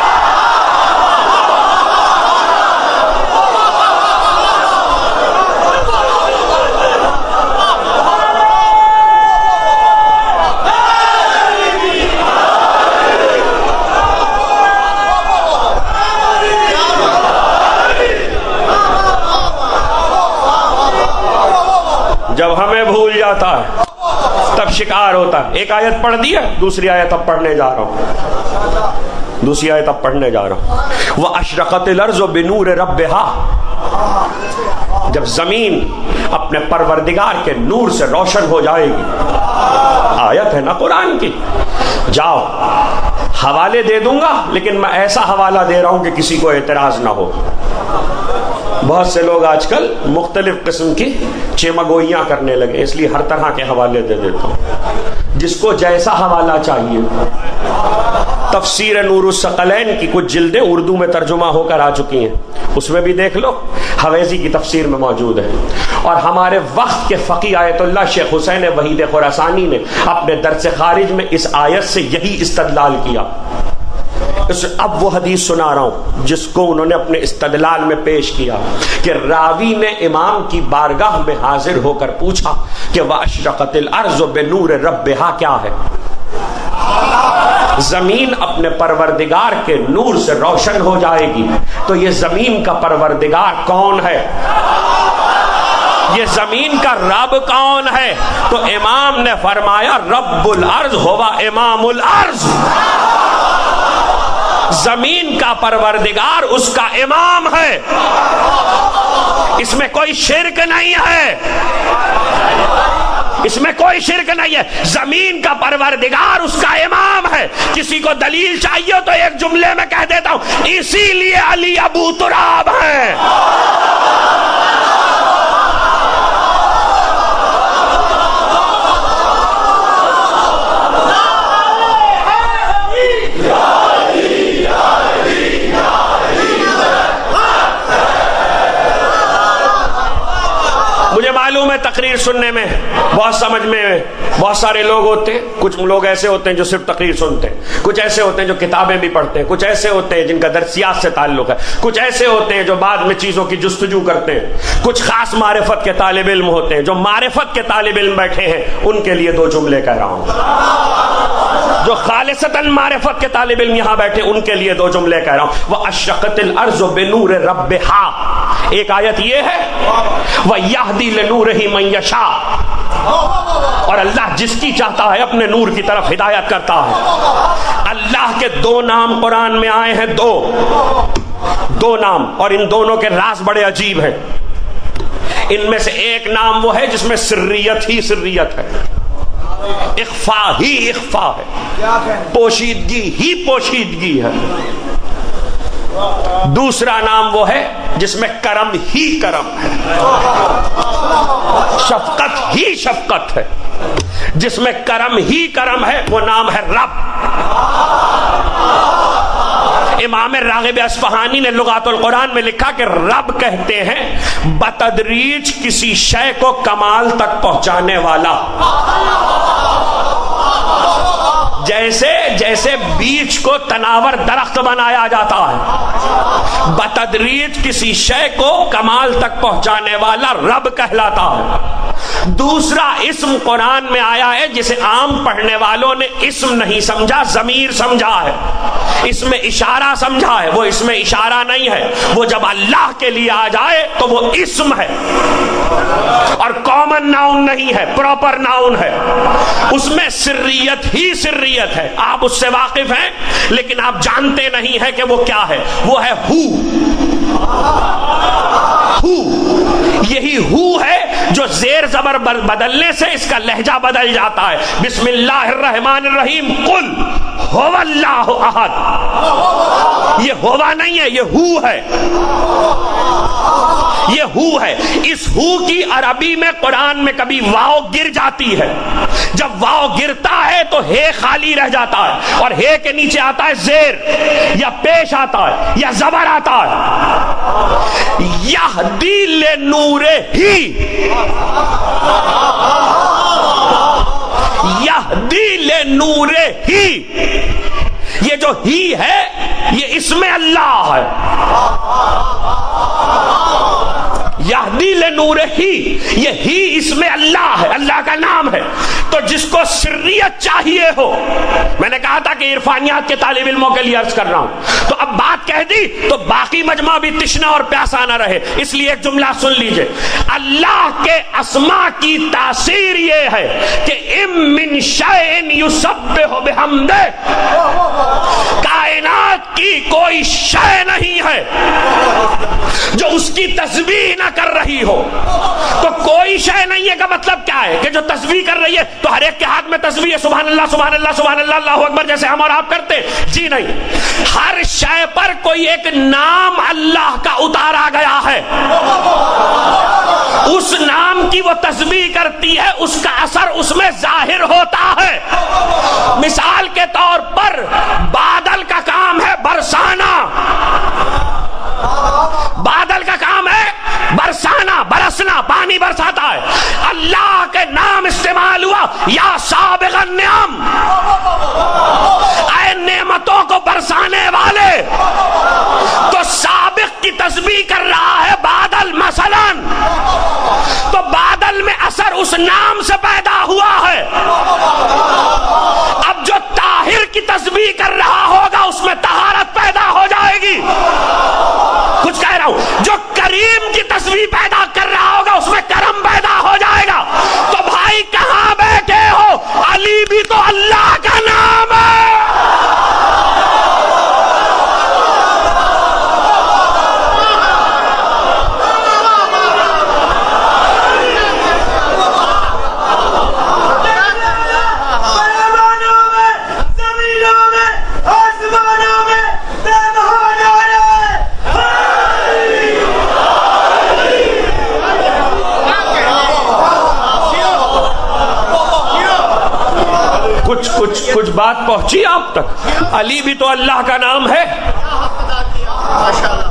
جاتا ہے تب شکار ہوتا ہے. ایک آیت پڑھ دی ہے, دوسری آیت اب پڑھنے جا رہا ہوں, دوسری آیت اب پڑھنے جا رہا ہوں. وَأَشْرَقَتِ الْأَرْضُ بِنُورِ رَبِّهَا, جب زمین اپنے پروردگار کے نور سے روشن ہو جائے گی. آیت ہے نا قرآن کی. جاؤ حوالے دے دوں گا, لیکن میں ایسا حوالہ دے رہا ہوں کہ کسی کو اعتراض نہ ہو. بہت سے لوگ آج کل مختلف قسم کی چیمگوئیاں کرنے لگے, اس لیے ہر طرح کے حوالے دے دیتا ہوں جس کو جیسا حوالہ چاہیے. تفسیر نور الثقلین کی کچھ جلدیں اردو میں ترجمہ ہو کر آ چکی ہیں, اس میں بھی دیکھ لو, حویزی کی تفسیر میں موجود ہے. اور ہمارے وقت کے فقیہ آیت اللہ شیخ حسین وحید خراسانی نے اپنے درس خارج میں اس آیت سے یہی استدلال کیا. اب وہ حدیث سنا رہا ہوں جس کو انہوں نے اپنے استدلال میں پیش کیا کہ راوی نے امام کی بارگاہ میں حاضر ہو کر پوچھا کہ وَأَشْرَقَتِ الْأَرْضُ بِنُورِ رَبِّهَا کیا ہے. زمین اپنے پروردگار کے نور سے روشن ہو جائے گی, تو یہ زمین کا پروردگار کون ہے؟ یہ زمین کا رب کون ہے؟ تو امام نے فرمایا رب الارض ہوا امام الارض. زمین کا پروردگار اس کا امام ہے. اس میں کوئی شرک نہیں ہے, اس میں کوئی شرک نہیں ہے. زمین کا پروردگار اس کا امام ہے. کسی کو دلیل چاہیے تو ایک جملے میں کہہ دیتا ہوں, اسی لیے علی ابو تراب ہیں. مجھے معلوم ہے تقریر سننے میں بہت سمجھ میں بہت سارے لوگ ہوتے ہیں. کچھ لوگ ایسے ہوتے ہیں جو صرف تقریر سنتے ہیں, کچھ ایسے ہوتے ہیں جو کتابیں بھی پڑھتے ہیں, کچھ ایسے ہوتے ہیں جن کا درسیات سے تعلق ہے, کچھ ایسے ہوتے ہیں جو بعد میں چیزوں کی جستجو کرتے ہیں, کچھ خاص معرفت کے طالب علم ہوتے ہیں. جو معرفت کے طالب علم بیٹھے ہیں ان کے لیے دو جملے کہہ رہا ہوں. جو خالصتاً معرفت کے طالب علم یہاں بیٹھے ان کے لیے دو جملے کہہ رہا ہوں. وَأَشْرَقَتِ الْأَرْضُ بِنُورِ رَبِّهَا, ایک آیت یہ ہے وَيَهْدِي لِنُورِهِ مَن يَشَاءُ, اور اللہ جس کی چاہتا ہے اپنے نور کی طرف ہدایت کرتا ہے. اللہ کے دو نام قرآن میں آئے ہیں, دو نام, اور ان دونوں کے راز بڑے عجیب ہیں. ان میں سے ایک نام وہ ہے جس میں سریت ہی سریت ہے, اخفا ہی اخفا ہے, پوشیدگی ہی پوشیدگی ہے. دوسرا نام وہ ہے جس میں کرم ہی کرم ہے, شفقت ہی شفقت ہے. جس میں کرم ہی کرم ہے وہ نام ہے رب. امام راغب اصفہانی نے لغات القرآن میں لکھا کہ رب کہتے ہیں بتدریج کسی شے کو کمال تک پہنچانے والا. جیسے بیج کو تناور درخت بنایا جاتا ہے, بتدریج کسی شے کو کمال تک پہنچانے والا رب کہلاتا ہے. دوسرا اسم قرآن میں آیا ہے جسے عام پڑھنے والوں نے اسم نہیں سمجھا, ضمیر سمجھا ہے, اس میں اشارہ سمجھا ہے. وہ اس میں اشارہ نہیں ہے, وہ جب اللہ کے لیے آ جائے تو وہ اسم ہے اور کامن ناؤن نہیں ہے, پراپر ناؤن ہے. اس میں سریت ہی سریت ہے. آپ اس سے واقف ہیں لیکن آپ جانتے نہیں ہیں کہ وہ کیا ہے. وہ ہے ہو. یہی ہو ہے جو زیر زبر بدلنے سے اس کا لہجہ بدل جاتا ہے. بسم اللہ الرحمن الرحیم قل هو اللہ احد, یہ ہوا نہیں ہے, یہ ہو ہے, یہ ہو ہے. اس ہو کی عربی میں قرآن میں کبھی واو گر جاتی ہے. جب واو گرتا ہے تو ہے خالی رہ جاتا ہے, اور ہے کے نیچے آتا ہے زیر, یا پیش آتا ہے, یا زبر آتا ہے. یہدی لنورہ یہدی لنورہ, یہ جو ہی ہے یہ اسم اللہ ہے. یہدی لنورہ، یہ ہی اس میں اللہ ہے، اللہ کا نام ہے۔ تو جس کو سریت چاہیے ہو، میں نے کہا تھا کہ عرفانیات کے طالب علموں کے لیے عرض کر رہا ہوں، تو اب بات کہہ دی تو باقی مجمع بھی تشنا اور پیاسا نہ رہے، اس لیے ایک جملہ سن لیجئے۔ اللہ کے اسماء کی تاثیر یہ ہے کہ ام من شیء یسبح بحمدہ، کائنات کی کوئی شے نہیں ہے جو اس کی تسبیح نہ کر رہی ہو۔ تو کوئی شے نہیں ہے کا مطلب کیا ہے؟ کہ جو تسبیح کر رہی ہے تو ہر ایک کے ہاتھ میں تسبیح ہے، سبحان اللہ سبحان اللہ سبحان اللہ اللہ اکبر، جیسے ہم اور آپ کرتے؟ جی نہیں، ہر شے پر کوئی ایک نام اللہ کا اتارا گیا ہے، اس نام کی وہ تسبیح کرتی ہے، اس کا اثر اس میں ظاہر ہوتا ہے۔ مثال کے طور پر بادل کا کام ہے برسانا، بادل کا کام ہے برسانا، برسنا، پانی برساتا ہے۔ اللہ کے نام استعمال ہوا، یا سابغ النعم، اے نعمتوں کو برسانے والے۔ تو سابق کی تسبیح کر رہا ہے بادل مثلا، تو بادل میں اثر اس نام سے پیدا ہوا ہے۔ اب جو طاہر کی تسبیح کر رہا ہوگا اس میں طہارت پیدا ہو جائے گی۔ کچھ کہہ رہا ہوں، جو کریم کی تسبیح پیدا کر رہا ہوگا اس میں کرم پیدا ہو جائے گا۔ تو بھائی کہاں بیٹھے ہو؟ علی بھی تو اللہ کا نام ہے۔ کچھ بات پہنچی آپ تک؟ علی بھی تو اللہ کا نام ہے۔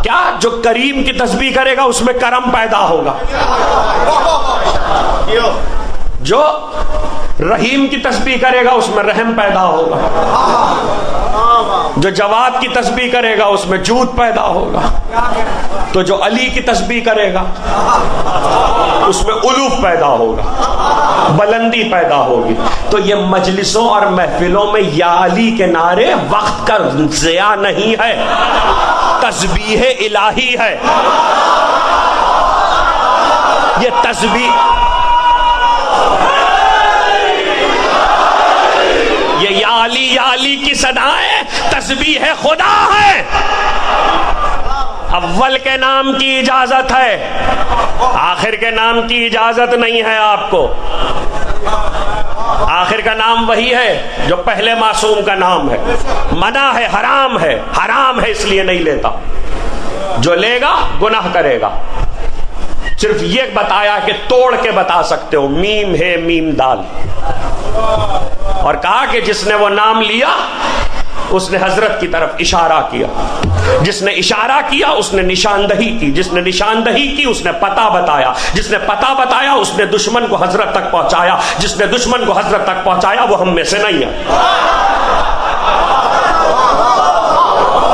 کیا جو کریم کی تسبیح کرے گا اس میں کرم پیدا ہوگا، جو رحیم کی تسبیح کرے گا اس میں رحم پیدا ہوگا، جو جواد کی تسبیح کرے گا اس میں جود پیدا ہوگا، تو جو علی کی تسبیح کرے گا اس میں الوف پیدا ہوگا، بلندی پیدا ہوگی۔ تو یہ مجلسوں اور محفلوں میں یا علی کے نعرے وقت کا ضیاع نہیں ہے، تسبیح الہی ہے۔ یہ تسبیح، یہ یا علی کی صدایں تسبیح خدا ہے۔ اول کے نام کی اجازت ہے، آخر کے نام کی اجازت نہیں ہے آپ کو۔ آخر کا نام وہی ہے جو پہلے معصوم کا نام ہے۔ منع ہے، حرام ہے، حرام ہے اس لیے نہیں لیتا، جو لے گا گناہ کرے گا۔ صرف یہ بتایا کہ توڑ کے بتا سکتے ہو، میم ہے میم دال، اور کہا کہ جس نے وہ نام لیا اس نے حضرت کی طرف اشارہ کیا، جس نے اشارہ کیا اس نے نشاندہی کی، جس نے نشاندہی کی اس نے پتہ بتایا، جس نے پتہ بتایا اس نے دشمن کو حضرت تک پہنچایا، جس نے دشمن کو حضرت تک پہنچایا وہ ہم میں سے نہیں ہے۔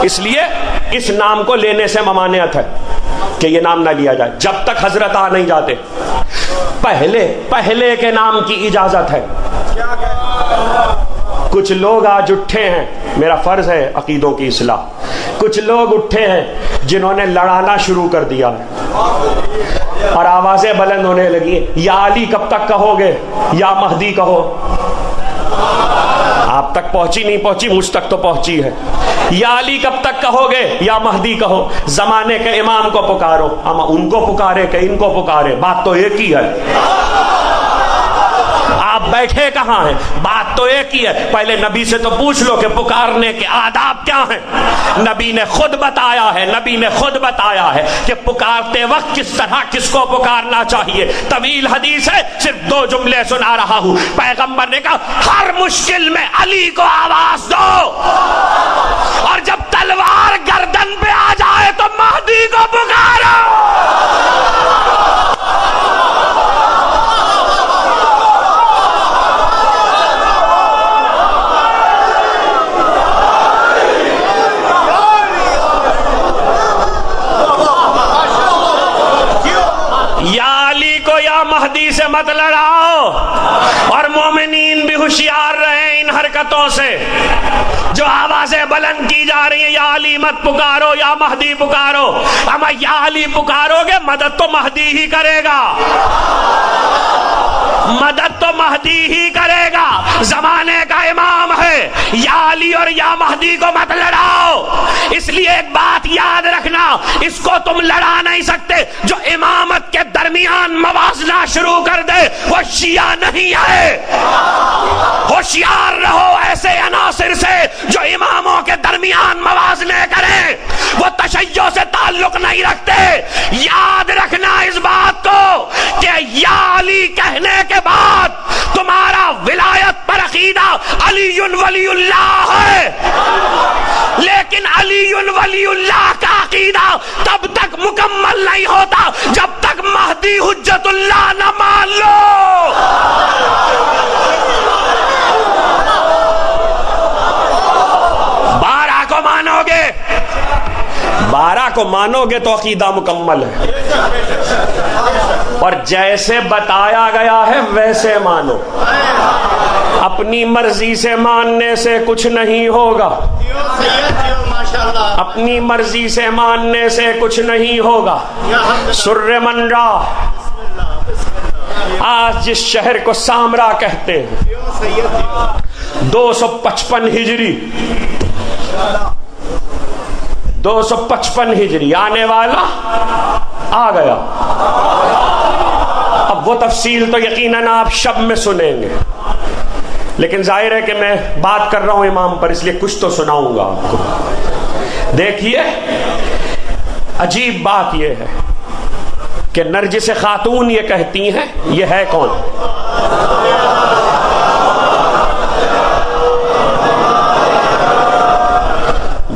اس لیے اس نام کو لینے سے ممانعت ہے کہ یہ نام نہ لیا جائے جب تک حضرت آ نہیں جاتے۔ پہلے کے نام کی اجازت ہے۔ کچھ لوگ آج اٹھے ہیں، میرا فرض ہے عقیدوں کی اصلاح، کچھ لوگ اٹھے ہیں جنہوں نے لڑانا شروع کر دیا ہے اور آوازیں بلند ہونے لگی، یا علی کب تک کہو گے، یا مہدی کہو۔ آپ تک پہنچی نہیں پہنچی، مجھ تک تو پہنچی ہے۔ یا علی کب تک کہو گے، یا مہدی کہو۔ زمانے کے امام کو پکارو، اما ان کو پکارے کہ ان کو پکارے، بات تو ایک ہی ہے۔ آپ بیٹھے کہاں ہیں؟ بات تو ایک ہی ہے۔ پہلے نبی سے تو پوچھ لو کہ پکارنے کے آداب کیا ہیں۔ نبی نے خود بتایا ہے کہ پکارتے وقت کس طرح کس کو پکارنا چاہیے۔ طویل حدیث ہے، صرف 2 جملے سنا رہا ہوں۔ پیغمبر نے کہا ہر مشکل میں علی کو آواز دو، اور جب تلوار گردن پہ آ جائے تو مہدی کو پکارو۔ مت لڑاؤ، اور مومنین بھی ہوشیار رہیں ان حرکتوں سے جو آوازیں بلند کی جا رہی ہیں، یا علی مت پکارو، یا مہدی پکارو۔ اما یا علی پکارو گے مدد تو مہدی ہی کرے گا، مدد تو مہدی ہی کرے گا، زمانے کا امام ہے۔ یا علی اور یا مہدی کو مت لڑاؤ۔ اس لیے ایک بات یاد رکھنا، اس کو تم لڑا نہیں سکتے۔ جو امامت کے درمیان موازنہ شروع کر دے وہ شیعہ نہیں ہے۔ ہوشیار رہو ایسے عناصر سے جو اماموں کے درمیان موازنے کریں، وہ تشیع سے تعلق نہیں رکھتے۔ یاد رکھنا اس بات کو کہ یا علی کہنے کے بعد تمہارا ولایت پر عقیدہ علی ولی اللہ ہے، لیکن علی ولی اللہ کا عقیدہ تب تک مکمل نہیں ہوتا جب تک مہدی حجت اللہ نہ مان لو۔ بارہ کو مانو گے تو عقیدہ مکمل ہے، اور جیسے بتایا گیا ہے ویسے مانو۔ اپنی مرضی سے ماننے سے کچھ نہیں ہوگا، اپنی مرضی سے ماننے سے کچھ نہیں ہوگا۔ سر من را، آج جس شہر کو سامرا کہتے ہیں، 255 ہجری 255 ہجری آنے والا آ گیا۔ اب وہ تفصیل تو یقیناً آپ شب میں سنیں گے، لیکن ظاہر ہے کہ میں بات کر رہا ہوں امام پر، اس لیے کچھ تو سناؤں گا آپ کو۔ دیکھیے عجیب بات یہ ہے کہ نرجس خاتون یہ کہتی ہیں، یہ ہے کون؟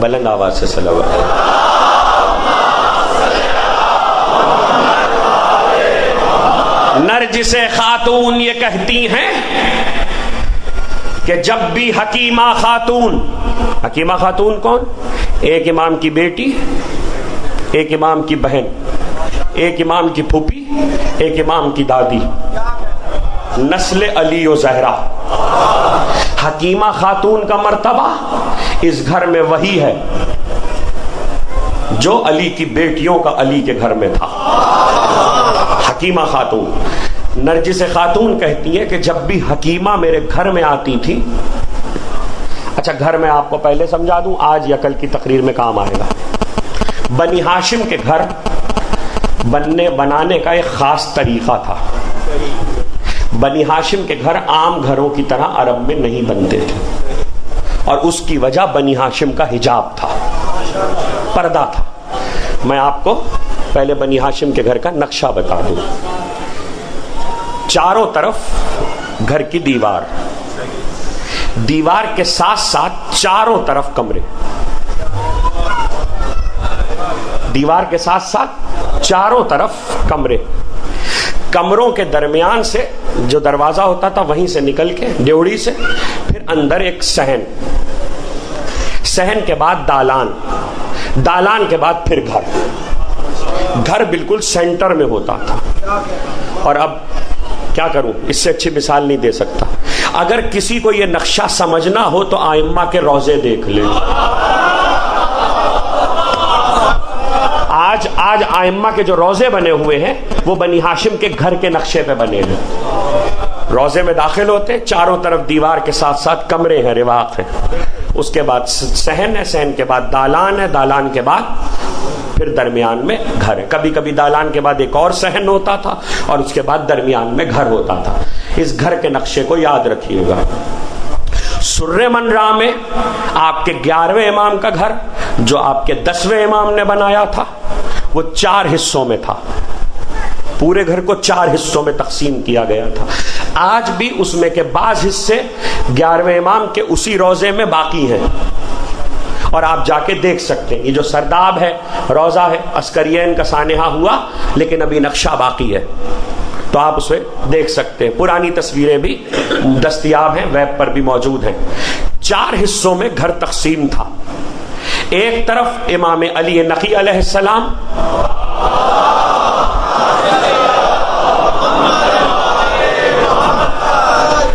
بلند آواز سے صلوات۔ نرجس خاتون یہ کہتی ہیں کہ جب بھی حکیمہ خاتون، حکیمہ خاتون کون؟ ایک امام کی بیٹی، ایک امام کی بہن، ایک امام کی پھوپھی، ایک امام کی دادی، نسل علی و زہرا۔ حکیمہ خاتون کا مرتبہ اس گھر میں وہی ہے جو علی کی بیٹیوں کا علی کے گھر میں تھا۔ حکیمہ خاتون، نرجس خاتون کہتی ہے کہ جب بھی حکیمہ میرے گھر میں آتی تھی، اچھا گھر میں آپ کو پہلے سمجھا دوں، آج یا کل کی تقریر میں کام آئے گا۔ بنی ہاشم کے گھر بنانے کا ایک خاص طریقہ تھا۔ بنی ہاشم کے گھر عام گھروں کی طرح عرب میں نہیں بنتے تھے، اور اس کی وجہ بنی ہاشم کا حجاب تھا، پردہ تھا۔ میں آپ کو پہلے بنی ہاشم کے گھر کا نقشہ بتا دوں۔ چاروں طرف گھر کی دیوار، دیوار کے ساتھ ساتھ چاروں طرف کمرے، دیوار کے ساتھ ساتھ چاروں طرف کمرے، کمروں کے درمیان سے جو دروازہ ہوتا تھا وہیں سے نکل کے ڈیوڑی سے پھر اندر ایک صحن، صحن کے بعد دالان، دالان کے بعد پھر گھر، گھر بالکل سینٹر میں ہوتا تھا۔ اور اب کیا کروں، اس سے اچھی مثال نہیں دے سکتا۔ اگر کسی کو یہ نقشہ سمجھنا ہو تو آئمہ کے روضے دیکھ لیں۔ آج آئمہ کے جو روضے بنے ہوئے ہیں وہ بنی ہاشم کے گھر کے نقشے پہ بنے ہیں۔ روضے میں داخل ہوتے، چاروں طرف دیوار کے ساتھ ساتھ کمرے ہیں، رواق ہیں، اس کے بعد صحن ہے، صحن کے بعد دالان ہے، دالان کے بعد پھر درمیان میں گھر ہے۔ کبھی کبھی دالان کے بعد ایک اور صحن ہوتا تھا اور اس کے بعد درمیان میں گھر ہوتا تھا۔ اس گھر کے نقشے کو یاد رکھیے گا۔ سر من را میں آپ کے 11ویں امام کا گھر جو آپ کے 10ویں امام نے بنایا تھا وہ 4 حصوں میں تھا، پورے گھر کو 4 حصوں میں تقسیم کیا گیا تھا۔ آج بھی اس میں کے بعض حصے 11ویں امام کے اسی روضے میں باقی ہیں، اور آپ جا کے دیکھ سکتے ہیں۔ یہ جو سرداب ہے، روضہ ہے، عسکرین کا سانحہ ہوا لیکن ابھی نقشہ باقی ہے، تو آپ اسے دیکھ سکتے ہیں۔ پرانی تصویریں بھی دستیاب ہیں، ویب پر بھی موجود ہیں۔ 4 حصوں میں گھر تقسیم تھا۔ ایک طرف امام علی نقی علیہ السلام،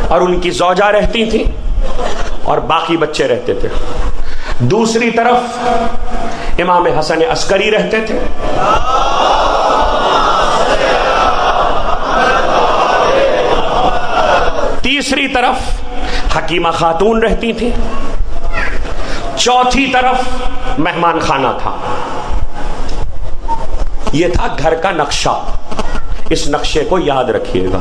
اور ان کی زوجہ رہتی تھی اور باقی بچے رہتے تھے. دوسری طرف امام حسن عسکری رہتے تھے. تیسری طرف حکیمہ خاتون رہتی تھی. چوتھی طرف مہمان خانہ تھا. یہ تھا گھر کا نقشہ. اس نقشے کو یاد رکھیے گا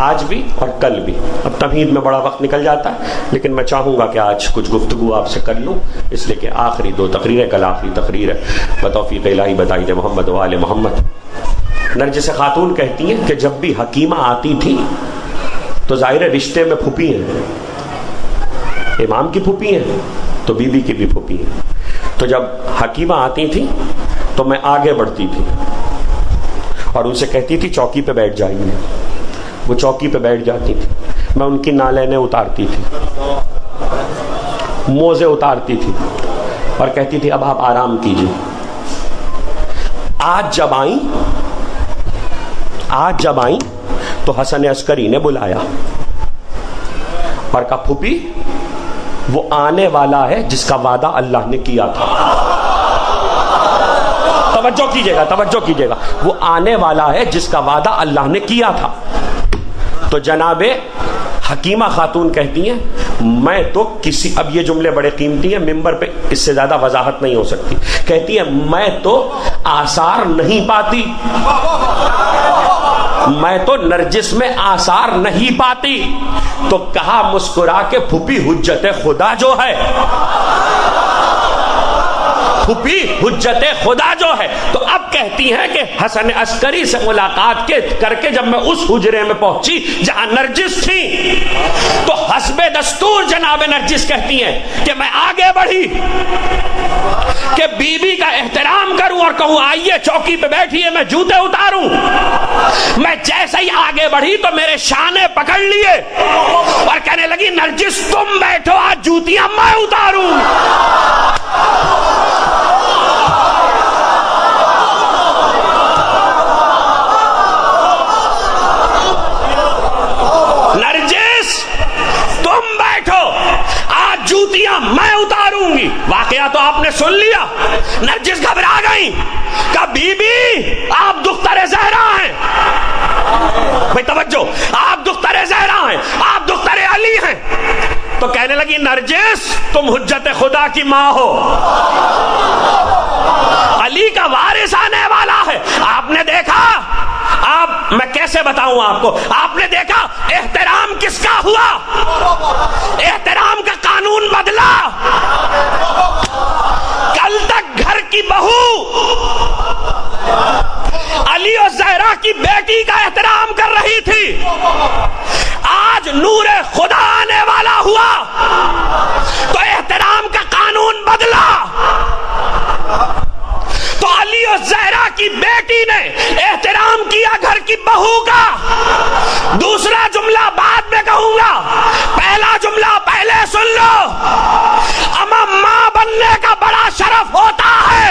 آج بھی اور کل بھی. اب تمہید میں بڑا وقت نکل جاتا ہے لیکن میں چاہوں گا کہ آج کچھ گفتگو آپ سے کر لوں، اس لیے کہ آخری 2 تقریریں، کل آخری تقریر ہے. بتوفیق الہی بتائیے محمد و آل محمد. نرجس خاتون کہتی ہیں کہ جب بھی حکیمہ آتی تھی تو ظاہر رشتے میں پھوپھی ہیں، امام کی پھوپھی ہیں تو بی بی کی بھی پھوپھی ہیں. تو جب حکیمہ آتی تھی تو میں آگے بڑھتی تھی اور ان سے کہتی تھی چوکی پہ بیٹھ جائیے. وہ چوکی پہ بیٹھ جاتی تھی. میں ان کی نالینیں اتارتی تھی، موزے اتارتی تھی اور کہتی تھی اب آپ آرام کیجیے. آج جب آئیں تو حسن عسکری نے بلایا اور کہا پھوپھی وہ آنے والا ہے جس کا وعدہ اللہ نے کیا تھا. توجہ کیجئے گا وہ آنے والا ہے جس کا وعدہ اللہ نے کیا تھا. تو جناب حکیمہ خاتون کہتی ہیں میں تو اب یہ جملے بڑے قیمتی ہیں، ممبر پہ اس سے زیادہ وضاحت نہیں ہو سکتی. کہتی ہے میں تو آثار نہیں پاتی، میں تو نرجس میں آثار نہیں پاتی. تو کہا مسکرا کے پھوپھی حجت خدا جو ہے، پھوپھی حجت خدا جو ہے. تو اب کہتی ہیں کہ حسن عسکری سے ملاقات کر کے جب میں اس حجرے میں پہنچی جہاں نرجس تھی تو حسب دستور جناب نرجس کہتی ہیں کہ میں آگے بڑھی کہ بی بی کا احترام کروں اور کہوں آئیے چوکی پہ بیٹھیے میں جوتے اتاروں. میں جیسے ہی آگے بڑھی تو میرے شانے پکڑ لیے اور کہنے لگی نرجس تم بیٹھو آج جوتیاں میں اتاروں. میں اتاروں گی. واقعہ تو آپ نے سن لیا. نرجس گھبرا گئی. کہا بی بی آپ دختر زہرا ہیں. بھئی توجہ، آپ دختر زہرا ہیں، آپ دختر علی ہیں. تو کہنے لگی نرجس تم حجت خدا کی ماں ہو، علی کا وارث آنے والا ہے. آپ نے دیکھا، میں کیسے بتاؤں آپ کو، آپ نے دیکھا احترام کس کا ہوا، احترام کا قانون بدلا. کل تک گھر کی بہو علی اور زہرا کی بیٹی کا احترام کر رہی تھی، آج نور خدا آنے والا ہوا تو احترام کا قانون بدلا. تو علی اور زہرا کی بیٹی نے احترام کیا گھر کی بہو کا. دوسرا جملہ بعد میں کہوں گا، پہلا جملہ پہلے سن لو. اما ماں بننے کا بڑا شرف ہوتا ہے.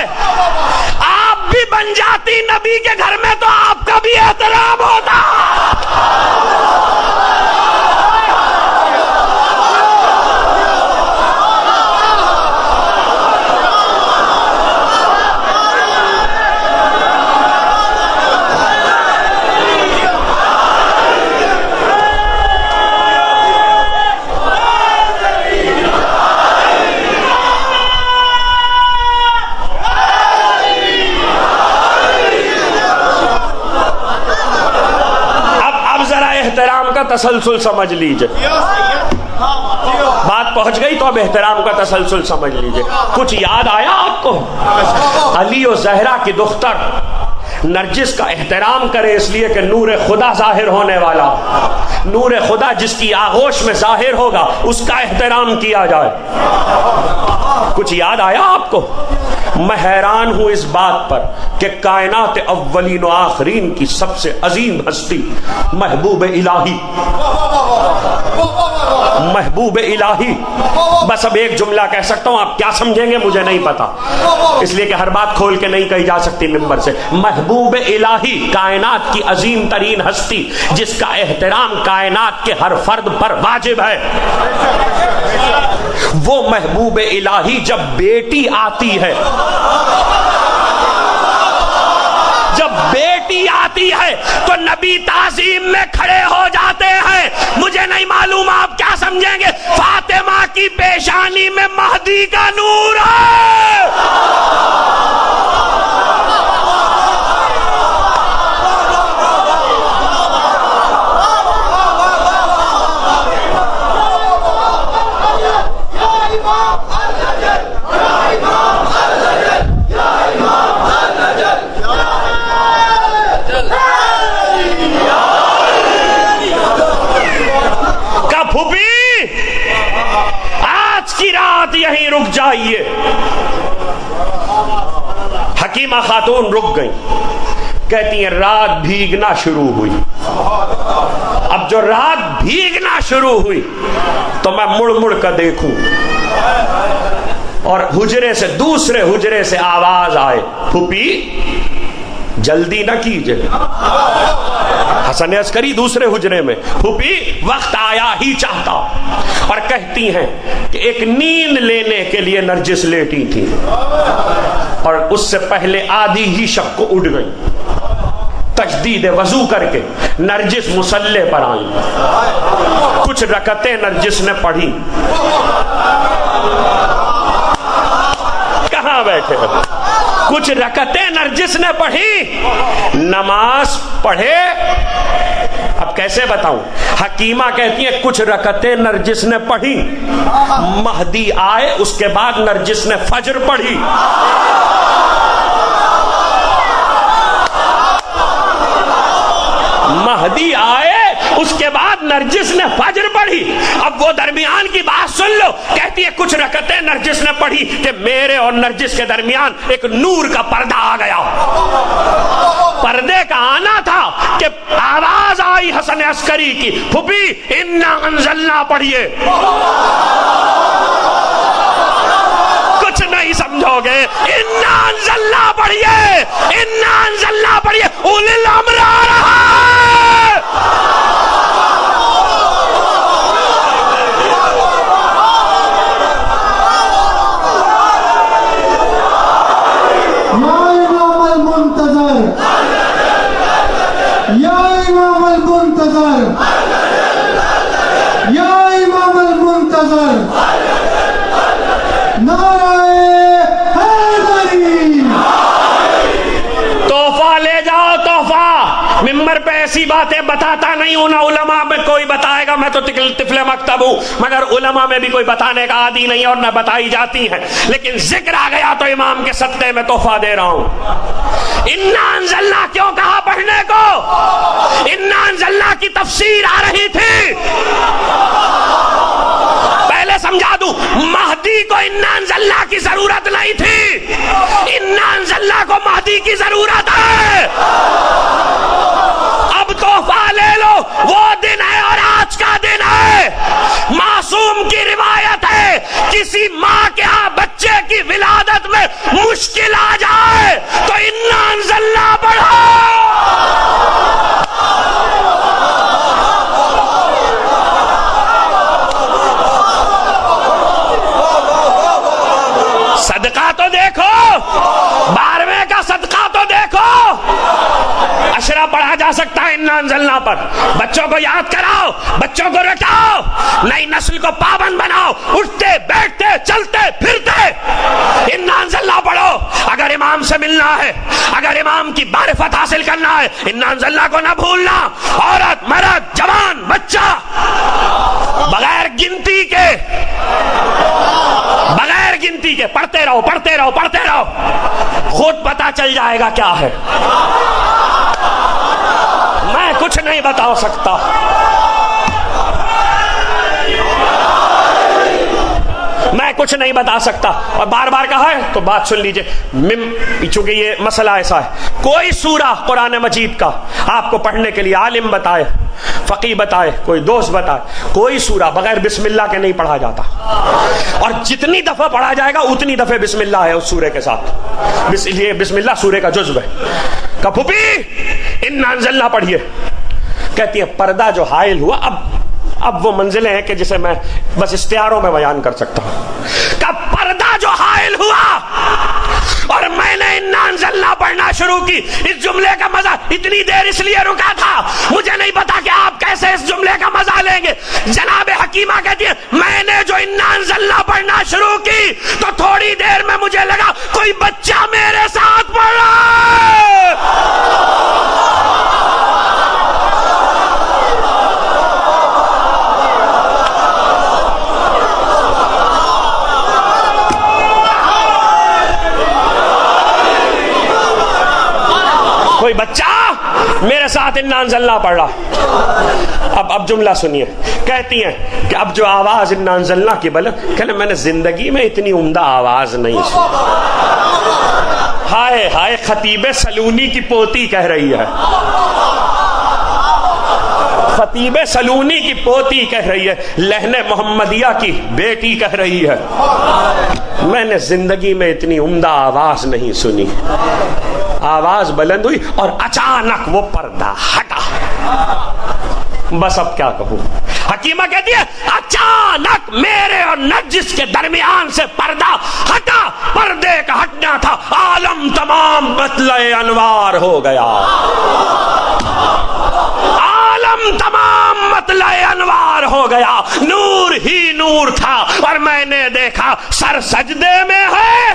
آپ بھی بن جاتی نبی کے گھر میں تو آپ کا بھی احترام ہوتا. احترام کا تسلسل سمجھ لیجئے. بات پہنچ گئی تو اب احترام کا تسلسل سمجھ لیجئے. کچھ یاد آیا آپ کو؟ علی و زہرا کی دختر نرجس کا احترام کرے اس لیے کہ نور خدا ظاہر ہونے والا، نور خدا جس کی آغوش میں ظاہر ہوگا اس کا احترام کیا جائے. کچھ یاد آیا آپ کو؟ میں حیران ہوں اس بات پر کہ کائنات اولین و آخرین کی سب سے عظیم ہستی محبوب الہی، محبوب الہی، بس اب ایک جملہ کہہ سکتا ہوں، آپ کیا سمجھیں گے مجھے نہیں پتا، اس لیے کہ ہر بات کھول کے نہیں کہی جا سکتی ممبر سے۔ محبوب الہی، کائنات کی عظیم ترین ہستی جس کا احترام کائنات کے ہر فرد پر واجب ہے، وہ محبوب الہی جب بیٹی آتی ہے، جب بیٹی آتی ہے تو نبی تعظیم میں کھڑے ہو جاتے ہیں۔ مجھے نہیں معلوم آپ کیا سمجھیں گے، فاطمہ کی پیشانی میں مہدی کا نور ہے۔ یہیں رک جائیے۔ حکیمہ خاتون رک گئی، کہتی ہیں رات بھیگنا شروع ہوئی۔ اب جو رات بھیگنا شروع ہوئی تو میں مڑ مڑ کر دیکھوں اور حجرے سے دوسرے حجرے سے آواز آئے، پھوپھی جلدی نہ کیجئے۔ حسن عسکری دوسرے حجرے میں، پھوپھی وقت آیا ہی چاہتا۔ اور کہتی ہیں کہ ایک نیند لینے کے لیے نرجس لیٹی تھی اور اس سے پہلے آدھی ہی شب کو اٹھ گئی۔ تجدید وضو کر کے نرجس مصلے پر آئیں، کچھ رکعتیں نرجس نے پڑھی۔ کہاں بیٹھے ہیں؟ کچھ رکعتیں نرجس نے پڑھی، نماز پڑھے۔ اب کیسے بتاؤں؟ حکیمہ کہتی ہے کچھ رکعتیں نرجس نے پڑھی، مہدی آئے، اس کے بعد نرجس نے فجر پڑھی۔ مہدی آئے، اس کے بعد نرجس نے فجر پڑھی۔ اب وہ درمیان کی بات سن لو، کہتی ہے کچھ رکعتیں نرجس نے پڑھی کہ میرے اور نرجس کے درمیان ایک نور کا پردہ آ گیا۔ پردے کا آنا تھا کہ آواز آئی حسن عسکری کی، پھوپھی انا انزلنا پڑھیے۔ کچھ نہیں سمجھو گے، انا انزلنا پڑھیے، انا انزلنا پڑھیے، اولی الامر آ رہا ہے۔ تحفہ لے جاؤ، تحفہ۔ ممبر پہ ایسی باتیں بتاتا نہیں ہوں، نہ علماء میں کوئی بتائے گا، میں تو طفل مکتب ہوں، مگر علماء میں بھی کوئی بتانے کا عادی نہیں اور نہ بتائی جاتی ہیں، لیکن ذکر آ گیا تو امام کے صدقے میں تحفہ دے رہا ہوں۔ انا انزلنا کیوں کہا پڑھنے کو؟ انا انزلنا کی تفسیر آ رہی تھی۔ پہلے سمجھا دوں، مہدی کو انا انزلنا کی ضرورت نہیں تھی، انا انزلنا کو مہدی کی ضرورت ہے۔ اب تحفہ لے لو، وہ دن ہے اور آج کا دن ہے۔ معصوم کی روایت ہے، کسی ماں کے ہاں بچے کی ولادت میں مشکل آ جائے تو انا انزلنا پڑھو۔ صدقہ تو دیکھو، 12ویں کا صدقہ تو دیکھو۔ اشرا پڑھا جا سکتا ہے انا انزلنا پر، بچوں کو یاد کراؤ، بچوں کو رٹاؤ، نئی نسل کو پابند بناؤ، اٹھتے بیٹھتے چلتے پھرتے انا انزلنا پڑھو۔ اگر امام سے ملنا ہے، اگر امام کی معرفت حاصل کرنا ہے، انا انزلنا کو نہ بھولنا۔ عورت، مرد، جوان، بچہ، بغیر گنتی کے، بغیر گنتی کے پڑھتے رہو، پڑھتے رہو، پڑھتے رہو، خود پتا چل جائے گا کیا ہے۔ میں کچھ نہیں بتا سکتا۔ میں کچھ نہیں بتا سکتا، اور بار بار کہا ہے تو بات سن لیجئے، چونکہ یہ مسئلہ ایسا ہے، کوئی سورہ قرآن مجید کا آپ کو پڑھنے کے لیے عالم بتائے، فقیہ بتائے، کوئی دوست بتائے، کوئی سورہ بغیر بسم اللہ کے نہیں پڑھا جاتا، اور جتنی دفعہ پڑھا جائے گا اتنی دفعہ بسم اللہ ہے اس سورے کے ساتھ، یہ بسم اللہ سورے کا جزو ہے۔ کہ پھوپھی انا انزلنا پڑھیے، کہتی ہے پردہ جو حائل ہوا، اب وہ منزلیں ہیں کہ جسے میں بس استعاروں میں بیان کر سکتا ہوں، کہ پردہ جو حائل ہوا اور میں نے انا انزلنا پڑھنا شروع کی، اس جملے کا مزہ اتنی دیر اس لیے رکا تھا، مجھے نہیں پتا کہ آپ کیسے اس جملے کا مزہ لیں گے۔ جناب حکیمہ کہتی ہے میں نے جو انا انزلنا پڑھنا شروع کی تو تھوڑی دیر میں مجھے لگا کوئی بچہ میرے ساتھ پڑھ رہا ہے۔ کوئی بچہ میرے ساتھ انا انزلنا پڑھ رہا۔ اب جملہ سنیے، کہتی ہیں کہ اب جو آواز انا انزلنا کی کہنے میں نے زندگی میں اتنی عمدہ آواز نہیں سنی۔ ہائے ہائے، خطیب سلونی کی پوتی کہہ رہی ہے، خطیب سلونی کی پوتی کہہ رہی ہے، لہن محمدیہ کی بیٹی کہہ رہی ہے میں نے زندگی میں اتنی عمدہ آواز نہیں سنی۔ آواز بلند ہوئی اور اچانک وہ پردہ ہٹا۔ بس اب کیا کہوں، حکیمہ کہتی ہے اچانک میرے اور نرجس کے درمیان سے پردہ ہٹا، پردے کا ہٹنا تھا، عالم تمام مطلع انوار ہو گیا، عالم تمام مطلع انوار ہو گیا، نور ہی نور تھا، اور میں نے دیکھا سر سجدے میں ہے،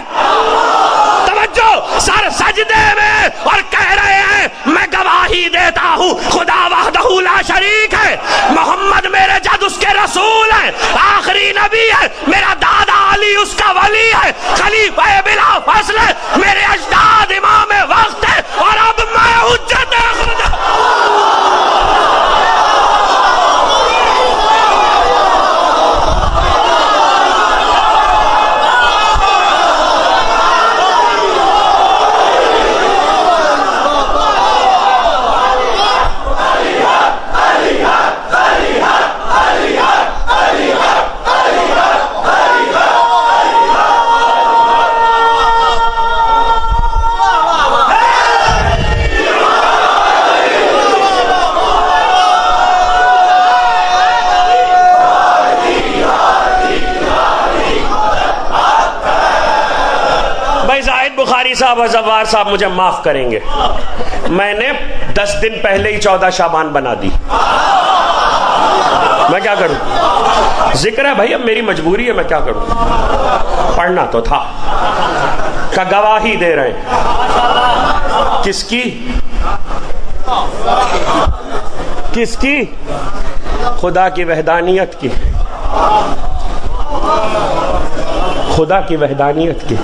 توجہ، سر سجدے میں، اور کہہ رہے ہیں میں گواہی دیتا ہوں خدا وحدہ لا شریک ہے، محمد میرے جد اس کے رسول ہیں، آخری نبی ہے، میرا دادا علی اس کا ولی ہے، خلیفہ بلا فصل ہے، میرے اجداد امام وقت ہے، اور اب میں حجت خدا۔ صاحب اور زوار صاحب مجھے معاف کریں گے، میں نے 10 دن پہلے ہی 14 شعبان بنا دی، میں کیا کروں، ذکر ہے بھائی، اب میری مجبوری ہے، میں کیا کروں، پڑھنا تو تھا، کا گواہی دے رہے ہیں، کس کی، کس کی، خدا کی وحدانیت کی، خدا کی وحدانیت کی،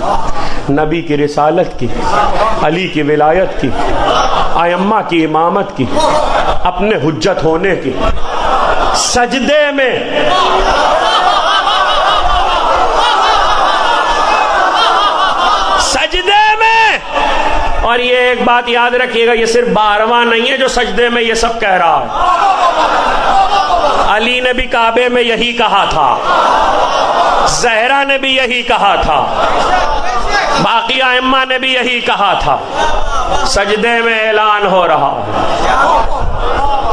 نبی کی رسالت کی، علی کی ولایت کی، ائمہ کی امامت کی، اپنے حجت ہونے کی، سجدے میں سجدے میں، اور یہ ایک بات یاد رکھیے گا، یہ صرف 12واں نہیں ہے جو سجدے میں یہ سب کہہ رہا ہے، علی نے بھی کعبے میں یہی کہا تھا، زہرا نے بھی یہی کہا تھا، باقی ائمہ نے بھی یہی کہا تھا، سجدے میں اعلان ہو رہا ہے،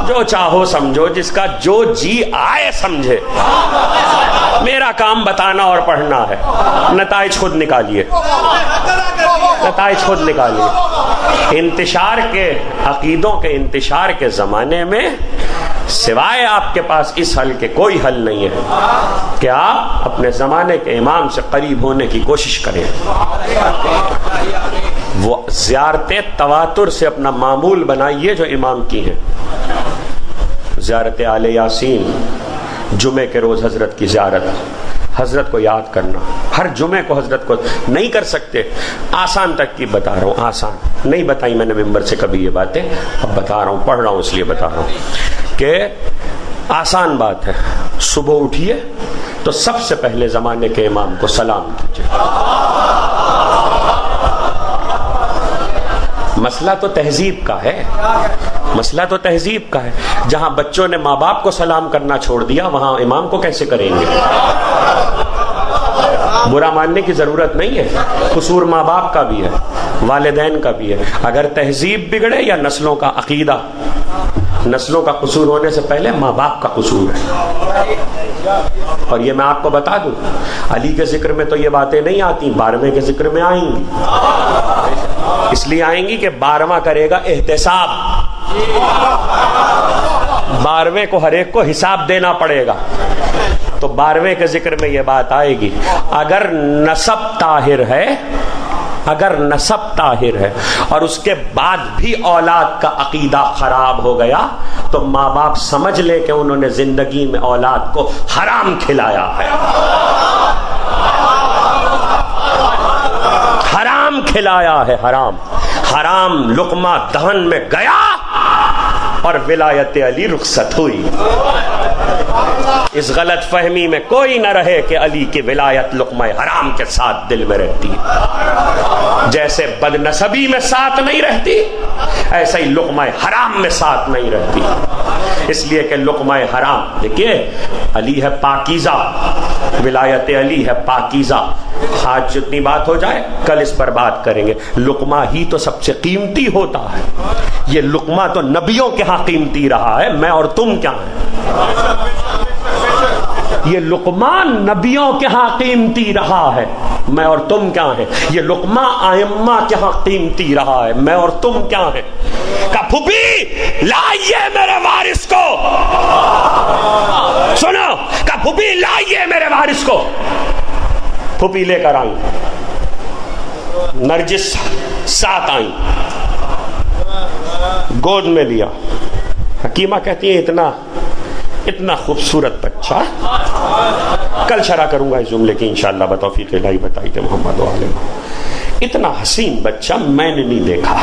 جو چاہو سمجھو، جس کا جو جی آئے سمجھے، میرا کام بتانا اور پڑھنا ہے، نتائج خود نکالیے، نتائج خود نکالیے۔ انتشار کے عقیدوں کے انتشار کے زمانے میں سوائے آپ کے پاس اس حل کے کوئی حل نہیں ہے کہ آپ اپنے زمانے کے امام سے قریب ہونے کی کوشش کریں، وہ زیارت تواتر سے اپنا معمول بنائیے جو امام کی ہیں، زیارت آل یاسین، جمعے کے روز حضرت کی زیارت، حضرت کو یاد کرنا، ہر جمعے کو حضرت کو نہیں کر سکتے، آسان تک کی بتا رہا ہوں، آسان نہیں بتائی میں نے ممبر سے کبھی یہ باتیں، اب بتا رہا ہوں، پڑھ رہا ہوں اس لیے بتا رہا ہوں کہ آسان بات ہے، صبح اٹھیے، تو سب سے پہلے زمانے کے امام کو سلام کیجیے. مسئلہ تو تہذیب کا ہے، مسئلہ تو تہذیب کا ہے. جہاں بچوں نے ماں باپ کو سلام کرنا چھوڑ دیا وہاں امام کو کیسے کریں گے؟ برا ماننے کی ضرورت نہیں ہے، قصور ماں باپ کا بھی ہے، والدین کا بھی ہے. اگر تہذیب بگڑے یا نسلوں کا عقیدہ، نسلوں کا قصور ہونے سے پہلے ماں باپ کا قصور ہے. اور یہ میں آپ کو بتا دوں، علی کے ذکر میں تو یہ باتیں نہیں آتی، 12ویں کے ذکر میں آئیں گی. اس لیے آئیں گی کہ 12واں کرے گا احتساب، 12ویں کو ہر ایک کو حساب دینا پڑے گا. تو 12ویں کے ذکر میں یہ بات آئے گی. اگر نسب طاہر ہے، اگر نسب طاہر ہے اور اس کے بعد بھی اولاد کا عقیدہ خراب ہو گیا تو ماں باپ سمجھ لے کہ انہوں نے زندگی میں اولاد کو حرام کھلایا ہے، حرام کھلایا ہے. حرام حرام لقمہ دہن میں گیا اور ولایت علی رخصت ہوئی. اس غلط فہمی میں کوئی نہ رہے کہ علی کی ولایت لقمہ حرام کے ساتھ دل میں رہتی ہے. جیسے بد نسبی میں ساتھ نہیں رہتی، ایسا ہی لقمہ حرام میں ساتھ نہیں رہتی. اس لیے کہ لقمہ حرام، دیکھیے علی ہے پاکیزہ، ولایت علی ہے پاکیزہ. آج جتنی بات ہو جائے کل اس پر بات کریں گے. لقمہ ہی تو سب سے قیمتی ہوتا ہے. یہ لقمہ تو نبیوں کے ہاں قیمتی رہا ہے، میں اور تم کیا ہیں؟ یہ لقمہ نبیوں کے ہاں قیمتی رہا ہے، میں اور تم کیا ہیں؟ یہ لقمہ ائمہ کے ہاں قیمتی رہا ہے، میں اور تم کیا ہیں؟ کہا پھوپھی لائیے میرے وارث کو، سنو، کہا پھوپھی لائیے میرے وارث کو. پھوپھی لے کر آئی، نرجس ساتھ آئی، گود میں لیا. حکیمہ کہتی ہے اتنا خوبصورت بچہ، کل شرح کروں گا اس جملے کی انشاءاللہ بتوفیق الہی بتائی تھے محمد و عالم. اتنا حسین بچہ میں نے نہیں دیکھا.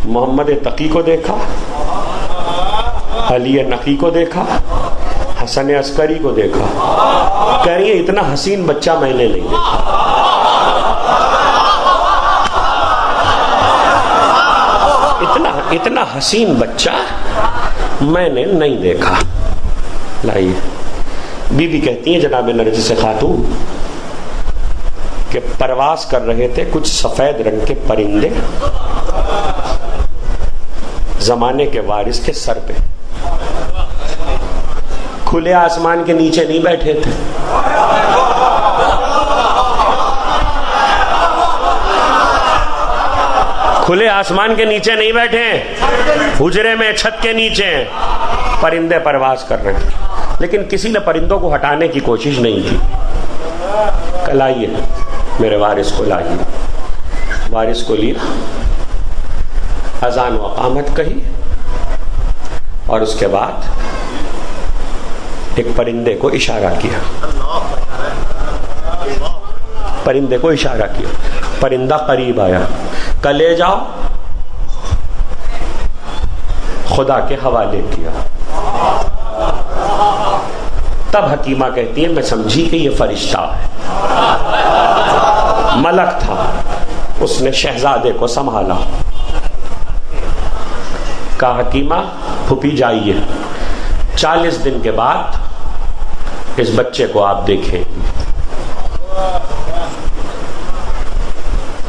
محمد تقی کو دیکھا، علی نقی کو دیکھا، حسن عسکری کو دیکھا. کہہ رہی ہے اتنا حسین بچہ میں نے نہیں دیکھا. اتنا حسین بچہ میں نے نہیں دیکھا. لائیے. بی بی کہتی ہیں جناب نرجس خاتون کہ پرواز کر رہے تھے کچھ سفید رنگ کے پرندے زمانے کے وارث کے سر پہ. کھلے آسمان کے نیچے نہیں بیٹھے تھے، کھلے آسمان کے نیچے نہیں بیٹھے، حجرے میں چھت کے نیچے ہیں. پرندے پرواز کر رہے ہیں لیکن کسی نے پرندوں کو ہٹانے کی کوشش نہیں کی. لائیے میرے وارث کو، لائیے. وارث کو لیا، اذان و اقامت کہی اور اس کے بعد ایک پرندے کو اشارہ کیا. پرندے کو اشارہ کیا، پرندہ قریب آیا. کہ لے جاؤ، خدا کے حوالے کیا. تب حکیمہ کہتی ہے میں سمجھی کہ یہ فرشتہ ہے. ملک تھا، اس نے شہزادے کو سنبھالا. کہا حکیمہ پھوپھی جائیے، 40 دن کے بعد اس بچے کو آپ دیکھیں.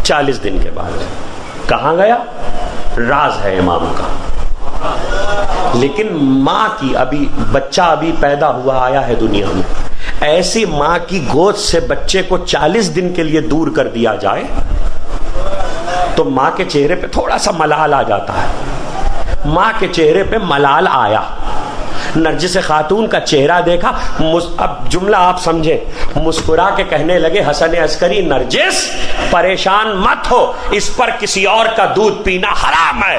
40 دن کے بعد کہاں گیا؟ راز ہے امام کا. لیکن ماں کی ابھی بچہ ابھی پیدا ہوا آیا ہے دنیا میں، ایسی ماں کی گود سے بچے کو 40 دن کے لیے دور کر دیا جائے تو ماں کے چہرے پہ تھوڑا سا ملال آ جاتا ہے. ماں کے چہرے پہ ملال آیا. نرجس خاتون کا چہرہ دیکھا. اب جملہ آپ سمجھیں، مسکرا کے کہنے لگے حسن عسکری نرجس پریشان مت ہو، اس پر کسی اور کا دودھ پینا حرام ہے.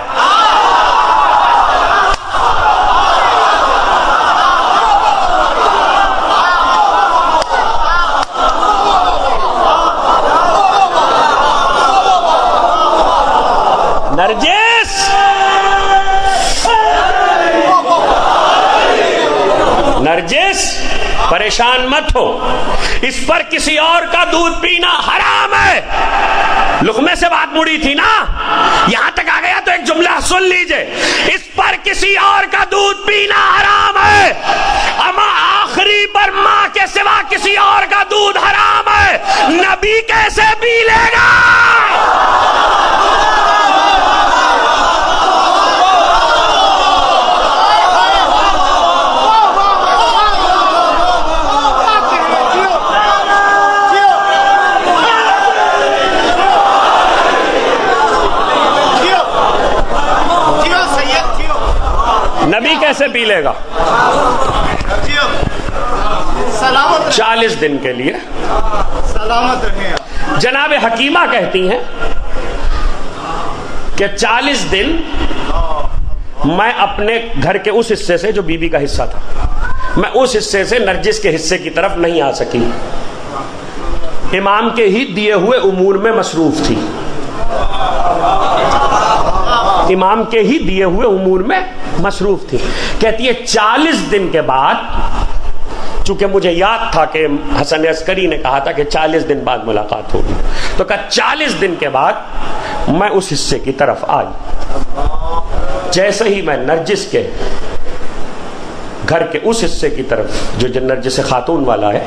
نرجس پریشان مت ہو، اس پر کسی اور کا دودھ پینا حرام ہے۔ لقمے سے بات مڑی تھی نا، یہاں تک آ گیا تو ایک جملہ سن لیجئے، اس پر کسی اور کا دودھ پینا حرام ہے، اما آخری پر ماں کے سوا کسی اور کا دودھ حرام ہے، نبی کیسے پی لے گا؟ نبی کیسے پی لے گا؟ 40 دن کے لیے سلامت رہے۔ جناب حکیمہ کہتی ہیں کہ 40 دن میں اپنے گھر کے اس حصے سے جو بی بی کا حصہ تھا، میں اس حصے سے نرجس کے حصے کی طرف نہیں آ سکی، امام کے ہی دیے ہوئے امور میں مصروف تھی، امام کے ہی دیے ہوئے امور میں مصروف تھی۔ کہتی ہے 40 دن کے بعد، چونکہ مجھے یاد تھا کہ حسن عسکری نے کہا تھا کہ 40 دن بعد ملاقات ہوگی، تو کہا 40 دن کے بعد میں اس حصے کی طرف آئی، جیسے ہی میں نرجس کے گھر کے اس حصے کی طرف جو نرجس خاتون والا ہے،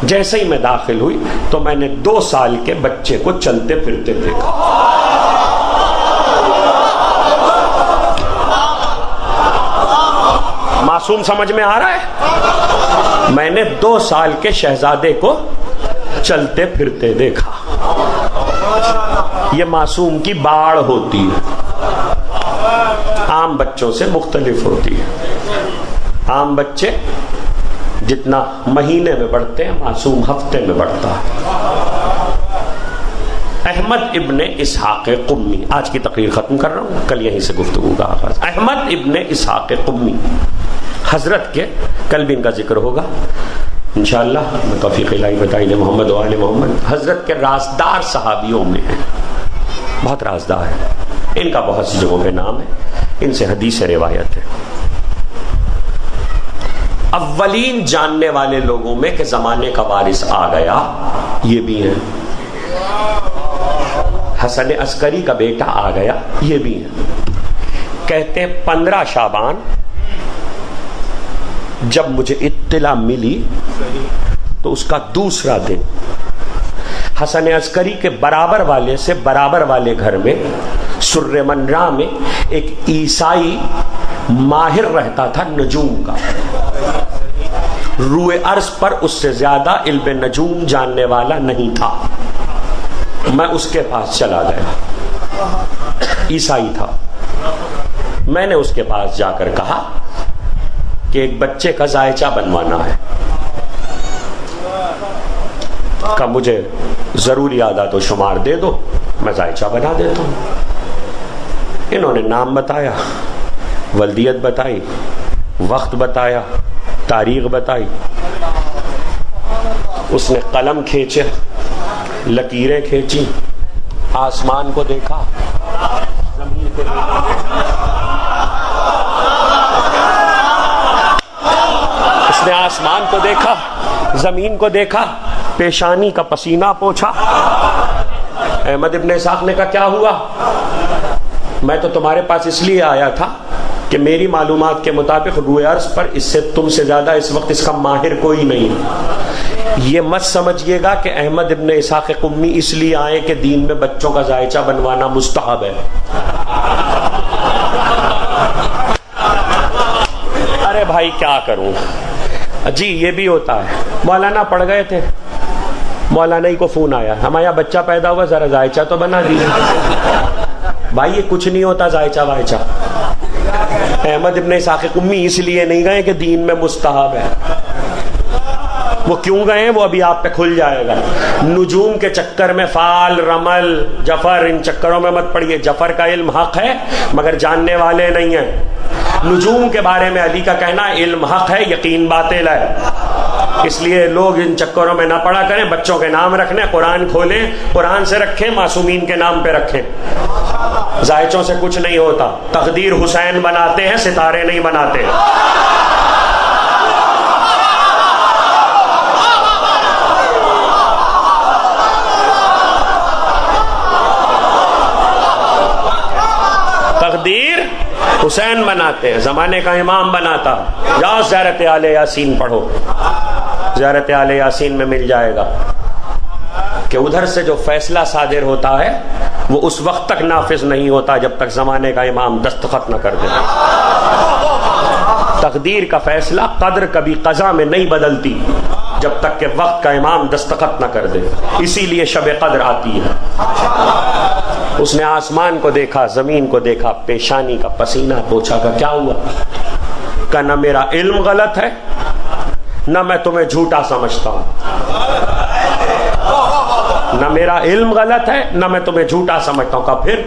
جیسے ہی میں داخل ہوئی تو میں نے 2 سال کے بچے کو چلتے پھرتے دیکھا۔ معصوم سمجھ میں آ رہا ہے؟ میں نے 2 سال کے شہزادے کو چلتے پھرتے دیکھا۔ یہ معصوم کی باڑ ہوتی ہے، عام بچوں سے مختلف ہوتی ہے۔ عام بچے جتنا مہینے میں بڑھتے ہیں، معصوم ہفتے میں بڑھتا ہے۔ احمد ابن اسحاق قمی، آج کی تقریر ختم کر رہا ہوں، کل یہیں سے گفتگو کا آغاز۔ احمد ابن اسحاق قمی حضرت کے، کل بھی ان کا ذکر ہوگا انشاءاللہ، میں توفیق الہی بتائیے محمد و آل محمد، حضرت کے رازدار صحابیوں میں ہیں، بہت رازدار ہیں، ان کا بہت سی جگہوں پہ نام ہے، ان سے حدیث روایت ہے۔ اولین جاننے والے لوگوں میں کہ زمانے کا وارث آ گیا یہ بھی ہیں، حسن عسکری کا بیٹا آ گیا یہ بھی ہیں۔ کہتے ہیں 15 شعبان جب مجھے اطلاع ملی تو اس کا دوسرا دن حسن عسکری کے برابر والے سے برابر والے گھر میں سر منرا میں ایک عیسائی ماہر رہتا تھا نجوم کا، روئے عرض پر اس سے زیادہ علم نجوم جاننے والا نہیں تھا، میں اس کے پاس چلا گیا، عیسائی تھا، میں نے اس کے پاس جا کر کہا کہ ایک بچے کا زائچہ بنوانا ہے، کہ مجھے ضروری اعداد و شمار دے دو، میں زائچہ بنا دیتا ہوں۔ انہوں نے نام بتایا، ولدیت بتائی، وقت بتایا، تاریخ بتائی، اس نے قلم کھینچے، لکیریں کھینچی، آسمان کو دیکھا، زمین کو دیکھا، اس نے آسمان کو دیکھا، زمین کو دیکھا، پیشانی کا پسینہ پوچھا۔ احمد ابن اسحاق نے کہا کیا ہوا؟ میں تو تمہارے پاس اس لیے آیا تھا کہ میری معلومات کے مطابق روئے عرض پر اس سے تم سے زیادہ اس وقت اس کا ماہر کوئی نہیں۔ یہ مت سمجھیے گا کہ احمد ابن اسحاق قمی اس لیے آئے کہ دین میں بچوں کا زائچہ بنوانا مستحب ہے۔ ارے بھائی کیا کروں جی، یہ بھی ہوتا ہے۔ مولانا پڑھ گئے تھے، مولانا ہی کو فون آیا، ہمارا بچہ پیدا ہوا، ذرا زائچہ تو بنا دیجیے۔ بھائی یہ کچھ نہیں ہوتا زائچہ وائچہ۔ احمد ابن اسحاق قمی اس لیے نہیں گئے کہ دین میں مستحب ہے، وہ کیوں گئے وہ ابھی آپ پہ کھل جائے گا۔ نجوم کے چکر میں فال، رمل، جفر، ان چکروں میں مت پڑیے۔ جفر کا علم حق ہے مگر جاننے والے نہیں ہیں۔ نجوم کے بارے میں علی کا کہنا علم حق ہے، یقین باطل ہے، اس لیے لوگ ان چکروں میں نہ پڑا کریں۔ بچوں کے نام رکھنے، قرآن کھولیں، قرآن سے رکھیں، معصومین کے نام پہ رکھیں۔ زائچوں سے کچھ نہیں ہوتا، تقدیر حسین بناتے ہیں، ستارے نہیں بناتے۔ حسین بناتے ہیں، زمانے کا امام بناتا. جاؤ زیارت آل یاسین پڑھو، زیارت آل یاسین میں مل جائے گا کہ ادھر سے جو فیصلہ صادر ہوتا ہے وہ اس وقت تک نافذ نہیں ہوتا جب تک زمانے کا امام دستخط نہ کر دے. تقدیر کا فیصلہ، قدر کبھی قضا میں نہیں بدلتی جب تک کہ وقت کا امام دستخط نہ کر دے. اسی لیے شب قدر آتی ہے. اس نے آسمان کو دیکھا، زمین کو دیکھا، پیشانی کا پسینہ پوچھا کہ کیا ہوا؟ کہ نہ میرا علم غلط ہے نہ میں تمہیں جھوٹا سمجھتا ہوں. نہ میرا علم غلط ہے نہ میں تمہیں جھوٹا سمجھتا ہوں. کہ پھر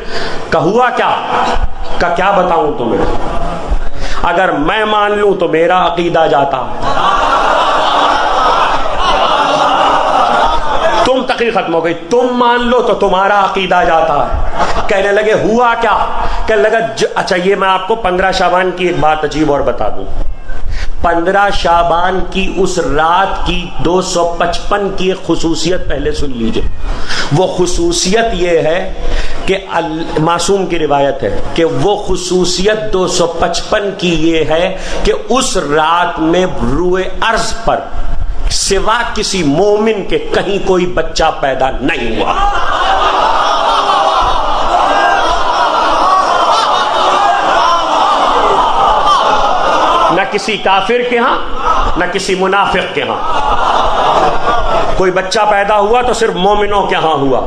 کہ ہوا کیا؟ کہ کیا بتاؤں تمہیں؟ اگر میں مان لوں تو میرا عقیدہ جاتا ہے. تم تقریر ختم ہو گئی، تم مان لو تو تمہارا عقیدہ جاتا ہے. کہنے لگے ہوا کیا؟ کہنے لگا اچھا یہ میں آپ کو 15 شعبان کی ایک بات عجیب اور بتا دوں. 15 شعبان کی اس رات کی 255 کی ایک خصوصیت پہلے سن لیجئے. وہ خصوصیت یہ ہے کہ معصوم کی روایت ہے کہ وہ خصوصیت 255 کی یہ ہے کہ اس رات میں روئے ارض پر سوا کسی مومن کے کہیں کوئی بچہ پیدا نہیں ہوا. نہ کسی کافر کے ہاں نہ کسی منافق کے ہاں. کوئی بچہ پیدا ہوا تو صرف مومنوں کے ہاں ہوا.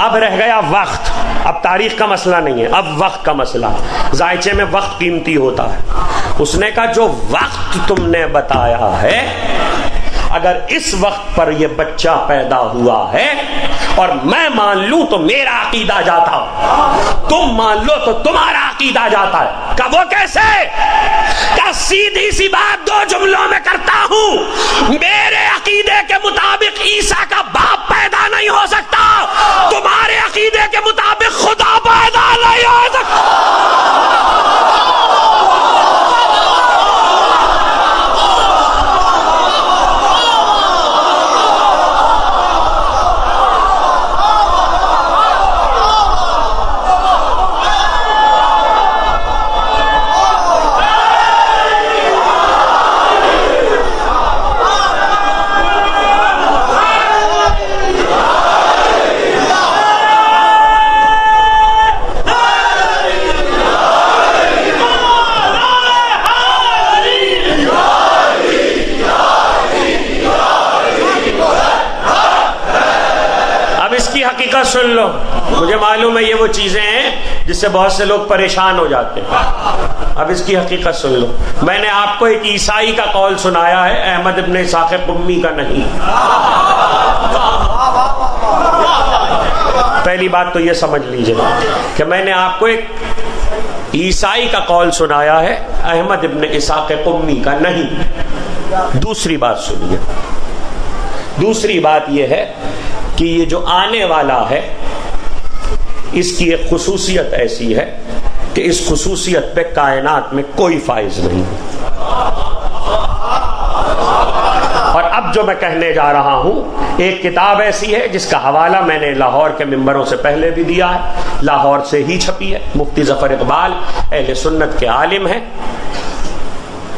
اب رہ گیا وقت. اب تاریخ کا مسئلہ نہیں ہے، اب وقت کا مسئلہ. ذائچے میں وقت قیمتی ہوتا ہے. اس نے کہا جو وقت تم نے بتایا ہے اگر اس وقت پر یہ بچہ پیدا ہوا ہے اور میں مان لوں تو میرا عقیدہ جاتا، تم مان لو تو تمہارا عقیدہ جاتا ہے. کہ وہ کیسے؟ کہ سیدھی سی بات 2 جملوں میں کرتا ہوں. میرے عقیدے کے مطابق عیسیٰ کا باپ پیدا نہیں ہو سکتا، تمہارے عقیدے کے مطابق خدا پیدا نہیں ہو سکتا. سن لو، مجھے معلوم ہے یہ وہ چیزیں ہیں جس سے بہت سے لوگ پریشان ہو جاتے ہیں. اب اس کی حقیقت سن لو. میں نے آپ کو ایک عیسائی کا قول سنایا ہے، احمد ابن اسحاق قمی کا نہیں. پہلی بات تو یہ سمجھ لیجئے کہ میں نے آپ کو ایک عیسائی کا قول سنایا ہے، احمد ابن اسحاق قمی کا نہیں. دوسری بات سنیے. دوسری بات یہ ہے کہ یہ جو آنے والا ہے اس کی ایک خصوصیت ایسی ہے کہ اس خصوصیت پہ کائنات میں کوئی فائز نہیں. اور اب جو میں کہنے جا رہا ہوں ایک کتاب ایسی ہے جس کا حوالہ میں نے لاہور کے ممبروں سے پہلے بھی دیا ہے، لاہور سے ہی چھپی ہے. مفتی ظفر اقبال اہل سنت کے عالم ہیں.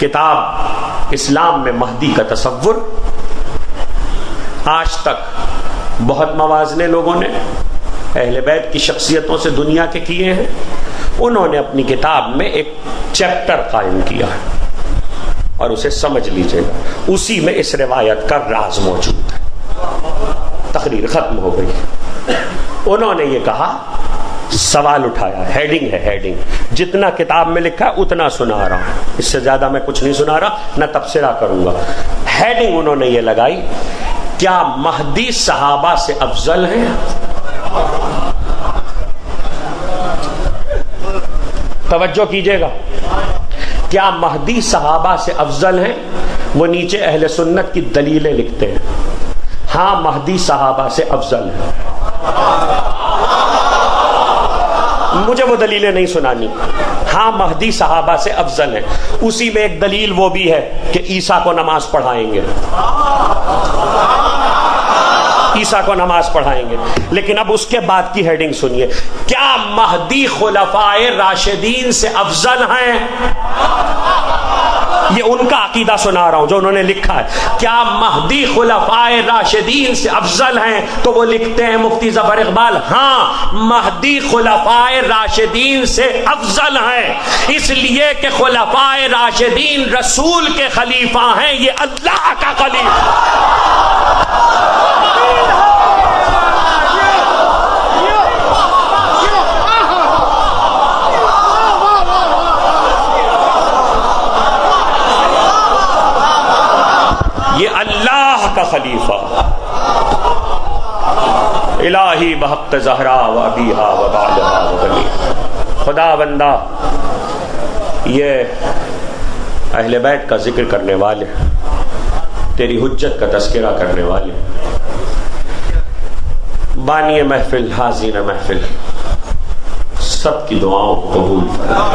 کتاب اسلام میں مہدی کا تصور. آج تک بہت موازنے لوگوں نے اہل بیت کی شخصیتوں سے دنیا کے کیے ہیں. انہوں نے اپنی کتاب میں ایک چیپٹر قائم کیا ہے اور اسے سمجھ لیجئے گا. اسی میں اس روایت کا راز موجود ہے. تقریر ختم ہو گئی. انہوں نے یہ کہا، سوال اٹھایا، ہیڈنگ ہے ہیڈنگ. جتنا کتاب میں لکھا اتنا سنا رہا ہوں، اس سے زیادہ میں کچھ نہیں سنا رہا، نہ تبصرہ کروں گا. ہیڈنگ انہوں نے یہ لگائی، کیا مہدی صحابہ سے افضل ہیں؟ توجہ کیجئے گا. کیا مہدی صحابہ سے افضل ہیں؟ وہ نیچے اہل سنت کی دلیلیں لکھتے ہیں. ہاں مہدی صحابہ سے افضل ہیں. مجھے وہ دلیلیں نہیں سنانی. ہاں مہدی صحابہ سے افضل ہیں. اسی میں ایک دلیل وہ بھی ہے کہ عیسیٰ کو نماز پڑھائیں گے. عیسیٰ کو نماز پڑھائیں گے. لیکن اب اس کے بعد کی ہیڈنگ سنیے, کیا مہدی خلفائے راشدین سے افضل ہیں؟ یہ ان کا عقیدہ سنا رہا ہوں جو انہوں نے لکھا ہے. کیا مہدی خلفائے راشدین سے افضل ہیں؟ تو وہ لکھتے ہیں مفتی ظفر اقبال, ہاں مہدی خلفائے راشدین سے افضل ہیں, اس لیے کہ خلفائے راشدین رسول کے خلیفہ ہیں, یہ اللہ کا خلیفہ. یہ اللہ کا خلیفہ, الہی بحق زہرا و ابیہا و بعدہا و بنی. خدا بندہ یہ اہل بیت کا ذکر کرنے والے, تیری حجت کا تذکرہ کرنے والے, بانی محفل, حاضرین محفل, سب کی دعاؤں کو قبول فرما,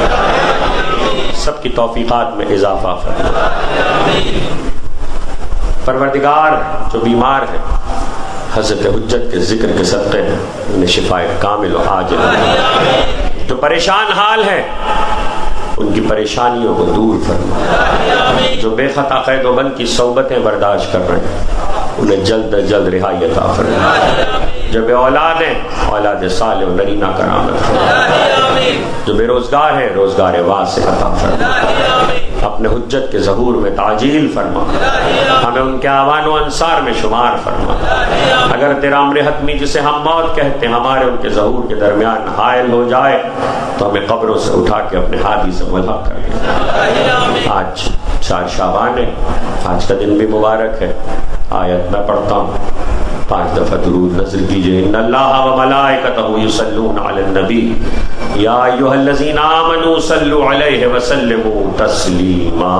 سب کی توفیقات میں اضافہ فرما. پروردگار جو بیمار ہے حضرت حجت کے ذکر کے صدقے انہیں شفائے کامل و عاجل, جو پریشان حال ہے ان کی پریشانیوں کو دور فرما, جو بے خطا قید و بند کی صحبتیں برداشت کر رہے ہیں انہیں جلد از جلد رہائی عطا فرما, جو بے اولاد ہیں اولاد صالح و نرینہ کرامت فرما, جو بے روزگار ہیں روزگار واسع عطا فرما, اپنے حجت کے ظہور میں تعجیل فرما, ہمیں ان کے آوان و انصار میں شمار فرما. اگر تیرا امر حتمی جسے ہم موت کہتے ہیں ہمارے ان کے ظہور کے درمیان حائل ہو جائے تو ہمیں قبروں سے اٹھا کے اپنے ہادی سے ملحق کر دے. آج 4 شعبان ہے, آج کا دن بھی مبارک ہے. آیت میں پڑھتا ہوں, 5 دفعہ درود نزل کیجئے. ان اللہ و ملائکتہ یصلون علی النبی یا ایھا الذین آمنوا صلوا علیہ وسلموا تسلیما.